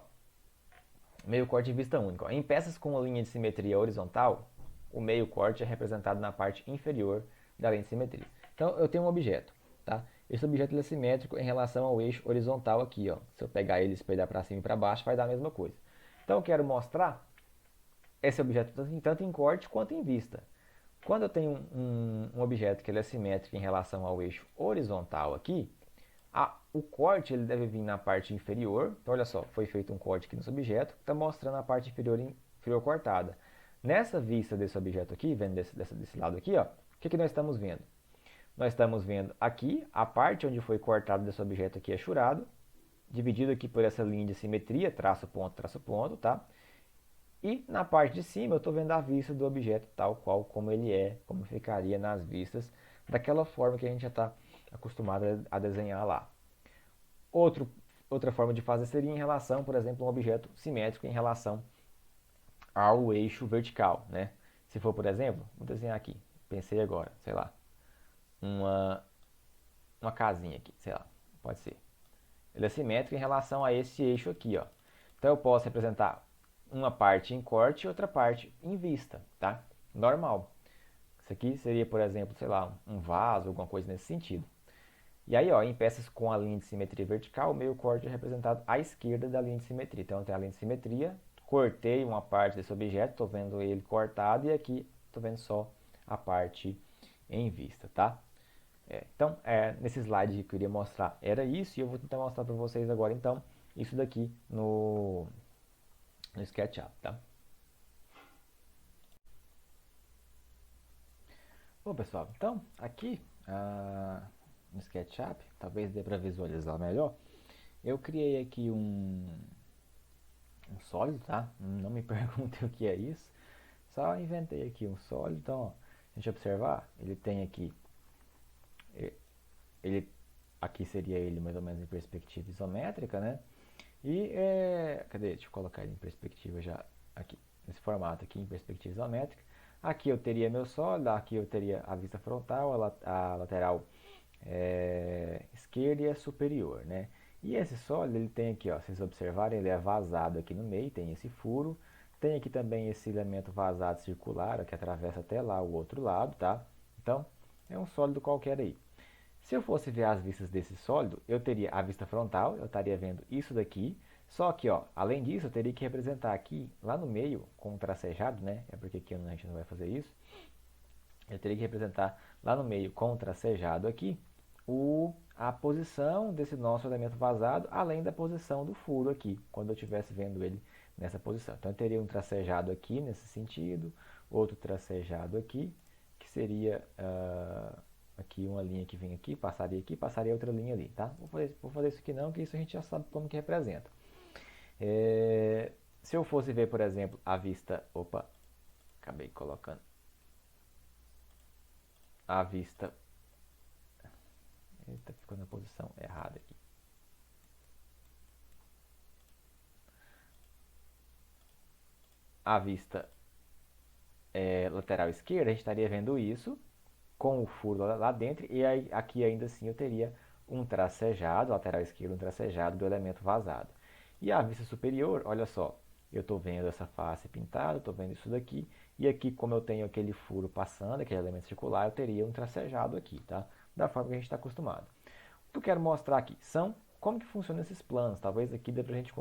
meio corte de vista única. Ó. Em peças com uma linha de simetria horizontal, o meio corte é representado na parte inferior da linha de simetria. Então eu tenho um objeto, tá? Esse objeto ele é simétrico em relação ao eixo horizontal aqui, ó. Se eu pegar ele e espelhar para cima e para baixo, vai dar a mesma coisa. Então eu quero mostrar esse objeto tanto em corte quanto em vista. Quando eu tenho um objeto que ele é simétrico em relação ao eixo horizontal aqui, o corte ele deve vir na parte inferior. Então, olha só, foi feito um corte aqui nesse objeto, está mostrando a parte inferior cortada. Nessa vista desse objeto aqui, vendo desse lado aqui, ó, o que nós estamos vendo? Nós estamos vendo aqui a parte onde foi cortado desse objeto aqui achurado, dividido aqui por essa linha de simetria, traço, ponto, tá? E na parte de cima eu estou vendo a vista do objeto tal qual como ele é, como ficaria nas vistas, daquela forma que a gente já está acostumado a desenhar lá. Outra forma de fazer seria em relação, por exemplo, a um objeto simétrico em relação ao eixo vertical, né? Se for, por exemplo, vou desenhar aqui, pensei agora, sei lá, uma casinha aqui, sei lá, pode ser. Ele é simétrico em relação a esse eixo aqui, ó. Então eu posso representar uma parte em corte e outra parte em vista, tá? Normal. Isso aqui seria, por exemplo, sei lá, um vaso, alguma coisa nesse sentido. E aí, ó, em peças com a linha de simetria vertical, o meio corte é representado à esquerda da linha de simetria. Então, tem a linha de simetria, cortei uma parte desse objeto, estou vendo ele cortado, e aqui estou vendo só a parte em vista, tá? Então, nesse slide que eu queria mostrar era isso, e eu vou tentar mostrar para vocês agora, então, isso daqui no SketchUp, tá? Bom, pessoal, então, aqui no SketchUp, talvez dê para visualizar melhor, eu criei aqui um sólido, tá? Não me perguntem o que é isso, só inventei aqui um sólido. Então, ó, se a gente observar, ele tem aqui, aqui seria ele mais ou menos em perspectiva isométrica, né? E, cadê? Deixa eu colocar ele em perspectiva já aqui, nesse formato aqui, em perspectiva isométrica. Aqui eu teria meu sólido, aqui eu teria a vista frontal, a lateral esquerda e a superior, né? E esse sólido, ele tem aqui, ó, se vocês observarem, ele é vazado aqui no meio, tem esse furo. Tem aqui também esse elemento vazado circular, ó, que atravessa até lá o outro lado, tá? Então, é um sólido qualquer aí. Se eu fosse ver as vistas desse sólido, eu teria a vista frontal, eu estaria vendo isso daqui. Só que, ó, além disso, eu teria que representar aqui, lá no meio, com um tracejado, né? É porque aqui a gente não vai fazer isso. Eu teria que representar lá no meio, com um tracejado aqui, a posição desse nosso elemento vazado, além da posição do furo aqui, quando eu estivesse vendo ele nessa posição. Então, eu teria um tracejado aqui, nesse sentido, outro tracejado aqui, que seria aqui uma linha que vem aqui, passaria outra linha ali, tá? Vou fazer isso aqui não, que isso a gente já sabe como que representa. Se eu fosse ver, por exemplo, a vista... Opa, acabei colocando. A vista Eita, ficou na posição errada aqui. A vista lateral esquerda, a gente estaria vendo isso com o furo lá dentro, e aí, aqui ainda assim eu teria um tracejado, lateral esquerdo, um tracejado do elemento vazado. E a vista superior, olha só, eu estou vendo essa face pintada, estou vendo isso daqui, e aqui como eu tenho aquele furo passando, aquele elemento circular, eu teria um tracejado aqui, tá? Da forma que a gente está acostumado. O que eu quero mostrar aqui são como que funcionam esses planos. Talvez aqui dê para a gente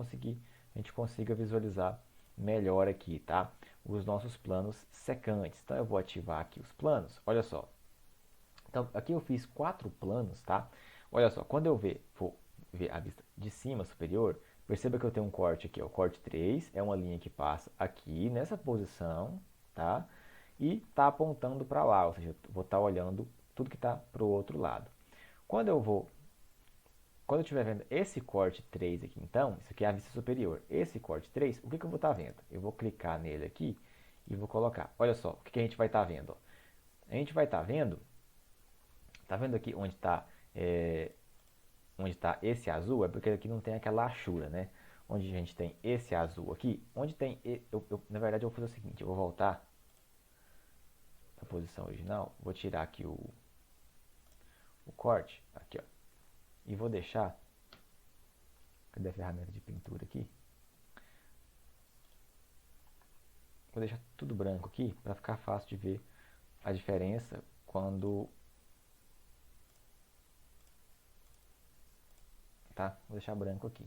consiga visualizar melhor aqui, tá? Os nossos planos secantes. Então eu vou ativar aqui os planos. Olha só. Então aqui eu fiz 4 planos, tá? Olha só, quando eu vou ver a vista de cima superior, perceba que eu tenho um corte aqui, ó, o corte 3 é uma linha que passa aqui nessa posição, tá? E tá apontando para lá, ou seja, eu vou estar olhando tudo que está para o outro lado. Quando eu estiver vendo esse corte 3 aqui, então, isso aqui é a vista superior. Esse corte 3, o que eu vou estar vendo? Eu vou clicar nele aqui e vou colocar. Olha só, o que a gente vai estar vendo? Ó. A gente vai estar vendo, tá vendo aqui onde está esse azul? É porque aqui não tem aquela achura, né? Onde a gente tem esse azul aqui, onde tem, na verdade eu vou fazer o seguinte, eu vou voltar para a posição original, vou tirar aqui o corte, aqui ó, e vou deixar, cadê a ferramenta de pintura aqui? Vou deixar tudo branco aqui para ficar fácil de ver a diferença quando, tá? Vou deixar branco aqui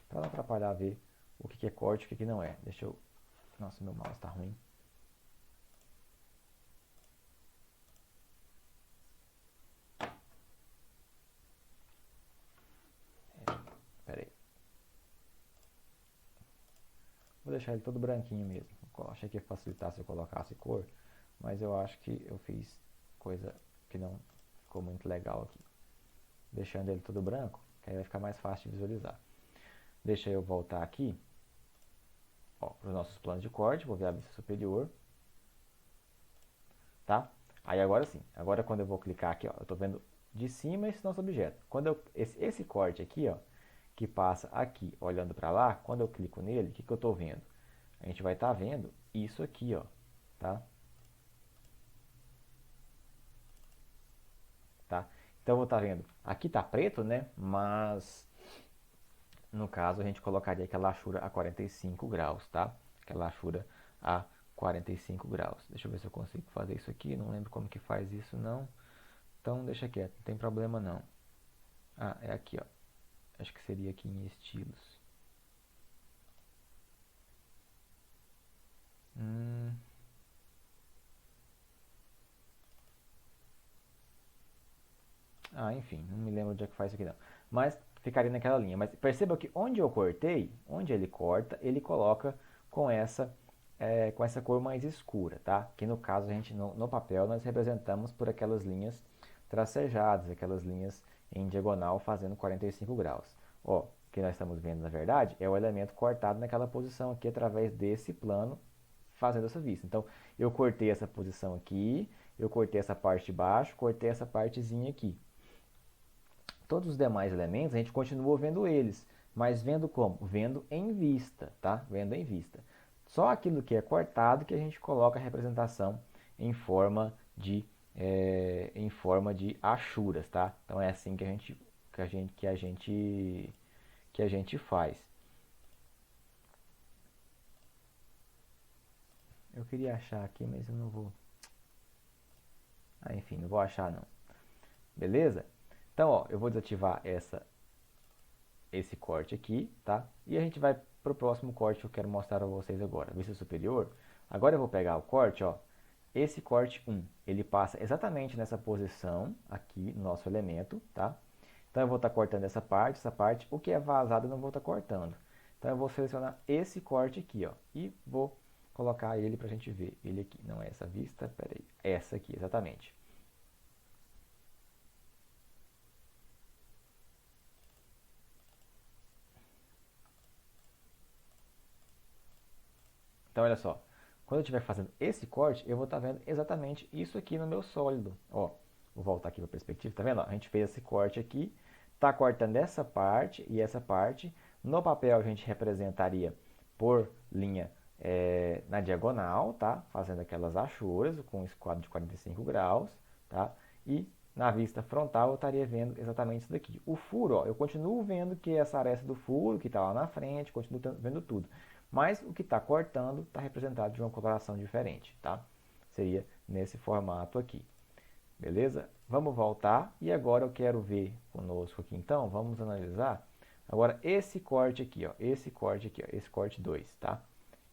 para não atrapalhar ver o que é corte e o que não é. Deixa eu, nossa, meu mouse está ruim. Pera aí. Vou deixar ele todo branquinho mesmo. Achei que ia facilitar se eu colocasse cor, mas eu acho que eu fiz coisa que não ficou muito legal aqui. Deixando ele todo branco, que aí vai ficar mais fácil de visualizar. Deixa eu voltar aqui para os nossos planos de corte, vou ver a vista superior. Tá? Aí agora sim, agora quando eu vou clicar aqui, ó, eu estou vendo de cima esse nosso objeto. Quando esse corte aqui, ó, que passa aqui olhando para lá, quando eu clico nele, o que eu estou vendo? A gente vai estar vendo isso aqui, ó, tá? Tá? Então eu vou estar vendo, aqui está preto, né? Mas no caso a gente colocaria aquela achura a 45 graus, tá? Aquela achura a 45 graus. Deixa eu ver se eu consigo fazer isso aqui, não lembro como que faz isso não. Então deixa quieto, não tem problema não. Ah, é aqui, ó. Acho que seria aqui em estilos. Ah, enfim, não me lembro onde é que faz isso aqui não. Mas ficaria naquela linha. Mas perceba que onde eu cortei, onde ele corta, ele coloca com essa cor mais escura, tá? Que no caso a gente no papel nós representamos por aquelas linhas tracejadas, aquelas linhas em diagonal fazendo 45 graus. Ó, o que nós estamos vendo na verdade é o elemento cortado naquela posição aqui através desse plano fazendo essa vista. Então eu cortei essa posição aqui, eu cortei essa parte de baixo, cortei essa partezinha aqui. Todos os demais elementos a gente continua vendo eles, mas vendo como? Vendo em vista, tá? Vendo em vista. Só aquilo que é cortado que a gente coloca a representação em forma de achuras, tá? Então é assim que a gente faz. Eu queria achar aqui, mas eu não vou. Ah, enfim, não vou achar não. Beleza? Então, ó, eu vou desativar esse corte aqui, tá? E a gente vai para o próximo corte que eu quero mostrar a vocês agora. Vista superior. Agora eu vou pegar o corte, ó. Esse corte 1, ele passa exatamente nessa posição aqui no nosso elemento, tá? Então eu vou estar cortando essa parte. O que é vazado eu não vou estar cortando. Então eu vou selecionar esse corte aqui, ó. E vou colocar ele para a gente ver. Ele aqui, não é essa vista, peraí. Essa aqui, exatamente. Então olha só. Quando eu estiver fazendo esse corte, eu vou estar vendo exatamente isso aqui no meu sólido. Ó, vou voltar aqui para a perspectiva, tá vendo? Ó, a gente fez esse corte aqui, tá cortando essa parte e essa parte. No papel a gente representaria por linha na diagonal, tá? Fazendo aquelas achuras com esse quadro de 45 graus, tá? E na vista frontal eu estaria vendo exatamente isso daqui. O furo, ó, eu continuo vendo que essa aresta do furo, que está lá na frente, continuo vendo tudo. Mas o que está cortando está representado de uma coloração diferente, tá? Seria nesse formato aqui. Beleza? Vamos voltar e agora eu quero ver conosco aqui então, vamos analisar agora esse corte aqui, ó, esse corte 2, tá?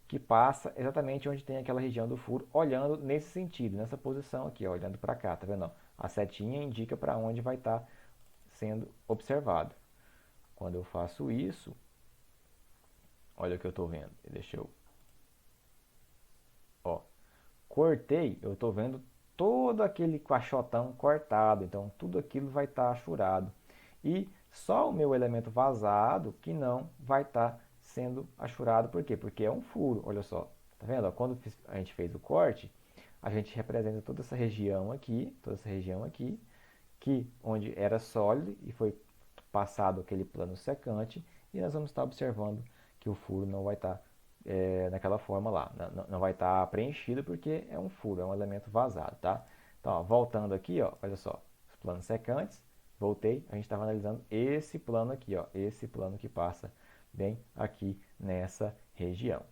Que passa exatamente onde tem aquela região do furo, olhando nesse sentido, nessa posição aqui, ó, olhando para cá, tá vendo? A setinha indica para onde vai estar sendo observado. Quando eu faço isso, olha o que eu estou vendo. Deixa eu... Ó, cortei, eu estou vendo todo aquele caixotão cortado. Então, tudo aquilo vai estar achurado. E só o meu elemento vazado que não vai estar sendo achurado. Por quê? Porque é um furo. Olha só. Tá vendo? Quando a gente fez o corte, a gente representa toda essa região aqui, que onde era sólido e foi passado aquele plano secante, e nós vamos estar observando que o furo não vai estar naquela forma lá, não vai estar preenchido porque é um furo, é um elemento vazado, tá? Então, ó, voltando aqui, ó, olha só, os planos secantes, voltei, a gente estava analisando esse plano aqui, ó, esse plano que passa bem aqui nessa região.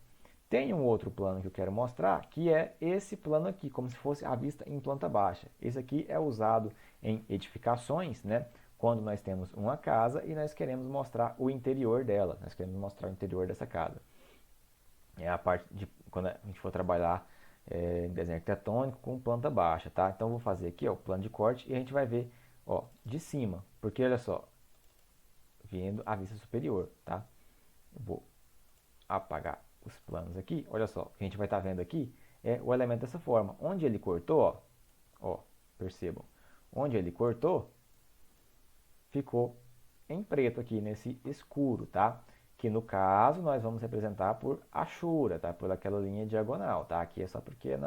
Tem um outro plano que eu quero mostrar, que é esse plano aqui, como se fosse a vista em planta baixa. Esse aqui é usado em edificações, né? Quando nós temos uma casa e nós queremos mostrar o interior dela, nós queremos mostrar o interior dessa casa. É a parte de quando a gente for trabalhar em desenho arquitetônico com planta baixa, tá? Então, vou fazer aqui, ó, o plano de corte e a gente vai ver, ó, de cima, porque olha só, vendo a vista superior, tá? Eu vou apagar os planos aqui, olha só, o que a gente vai estar vendo aqui é o elemento dessa forma. Onde ele cortou, ó, percebam, onde ele cortou, ficou em preto aqui, nesse escuro, tá? Que no caso nós vamos representar por achura, tá? Por aquela linha diagonal, tá? Aqui é só porque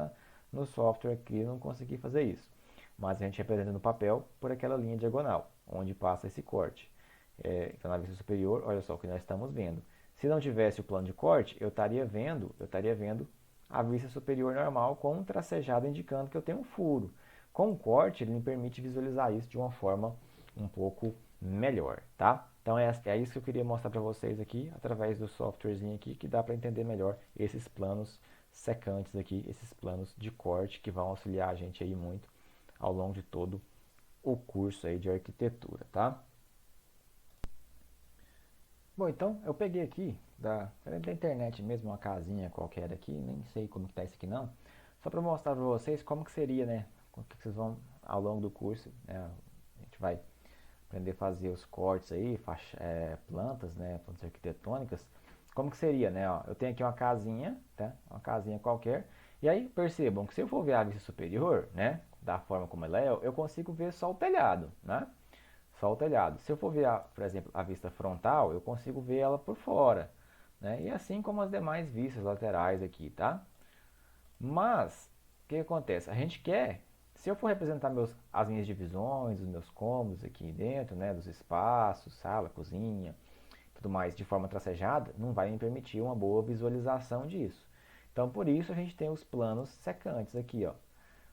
no software aqui eu não consegui fazer isso. Mas a gente representa no papel por aquela linha diagonal, onde passa esse corte. Então na vista superior, olha só o que nós estamos vendo. Se não tivesse o plano de corte, eu estaria vendo a vista superior normal com um tracejado indicando que eu tenho um furo. Com o corte, ele me permite visualizar isso de uma forma um pouco melhor, tá? Então é isso que eu queria mostrar para vocês aqui, através do softwarezinho aqui, que dá para entender melhor esses planos secantes aqui, esses planos de corte que vão auxiliar a gente aí muito ao longo de todo o curso aí de arquitetura, tá? Bom, então eu peguei aqui da internet mesmo, uma casinha qualquer aqui, nem sei como que tá isso aqui não, só para mostrar para vocês como que seria, né, o que vocês vão ao longo do curso, né, a gente vai aprender a fazer os cortes aí, plantas, né, plantas arquitetônicas, como que seria, né, ó, eu tenho aqui uma casinha, tá, uma casinha qualquer, e aí percebam que se eu for ver a vista superior, né, da forma como ela é, eu consigo ver só o telhado, né, só o telhado. Se eu for ver, por exemplo, a vista frontal, eu consigo ver ela por fora, né? E assim como as demais vistas laterais aqui, tá? Mas, o que acontece? A gente quer, se eu for representar as minhas divisões, os meus cômodos aqui dentro, né? Dos espaços, sala, cozinha, tudo mais, de forma tracejada, não vai me permitir uma boa visualização disso. Então, por isso, a gente tem os planos secantes aqui, ó.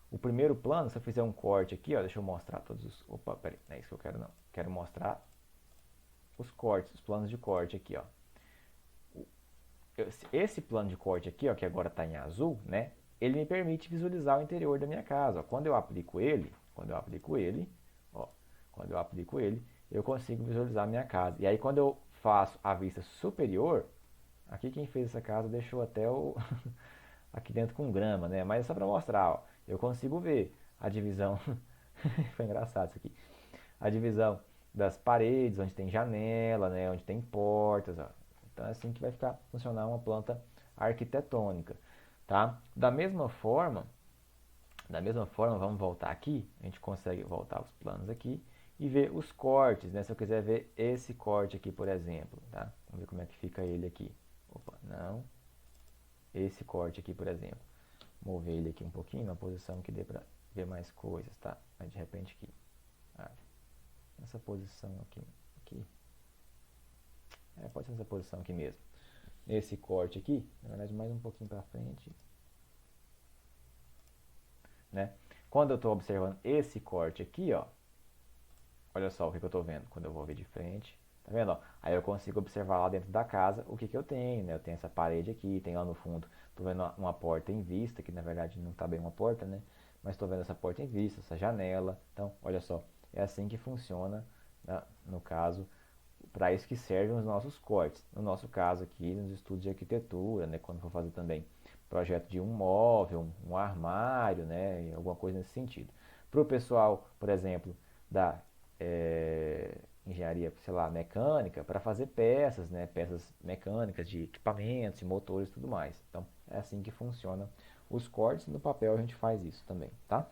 O primeiro plano, se eu fizer um corte aqui, ó, deixa eu mostrar todos os... Opa, peraí, não é isso que eu quero não. Quero mostrar os cortes, os planos de corte aqui, ó. Esse plano de corte aqui, ó, que agora está em azul, né? Ele me permite visualizar o interior da minha casa. Ó. Quando eu aplico ele, eu consigo visualizar a minha casa. E aí quando eu faço a vista superior, aqui quem fez essa casa deixou até o aqui dentro com grama, né? Mas é só para mostrar, ó. Eu consigo ver a divisão. Foi engraçado isso aqui. A divisão das paredes, onde tem janela, né? Onde tem portas, ó. Então é assim que vai funcionar uma planta arquitetônica, tá? Da mesma forma, vamos voltar aqui. A gente consegue voltar os planos aqui e ver os cortes, né? Se eu quiser ver esse corte aqui, por exemplo, tá? Vamos ver como é que fica ele aqui. Opa, não. Esse corte aqui, por exemplo. mover ele aqui um pouquinho, numa posição que dê pra ver mais coisas, tá? Aí de repente aqui, ah, nessa posição aqui, pode ser nessa posição aqui mesmo. Nesse corte aqui, na verdade mais um pouquinho pra frente, né? Quando eu estou observando esse corte aqui, ó, olha só o que eu estou vendo quando eu vou ver de frente. Tá vendo? Ó? Aí eu consigo observar lá dentro da casa o que eu tenho, né? Eu tenho essa parede aqui, tem lá no fundo, estou vendo uma porta em vista, que na verdade não está bem uma porta, né? Mas estou vendo essa porta em vista, essa janela. Então, olha só, é assim que funciona, né? No caso, para isso que servem os nossos cortes. No nosso caso aqui, nos estudos de arquitetura, né? Quando for fazer também projeto de um móvel, um armário, né? Alguma coisa nesse sentido. Para o pessoal, por exemplo, da engenharia, sei lá, mecânica, para fazer peças, né? Peças mecânicas de equipamentos, de motores e tudo mais. Então, é assim que funciona os cortes. No papel a gente faz isso também, tá?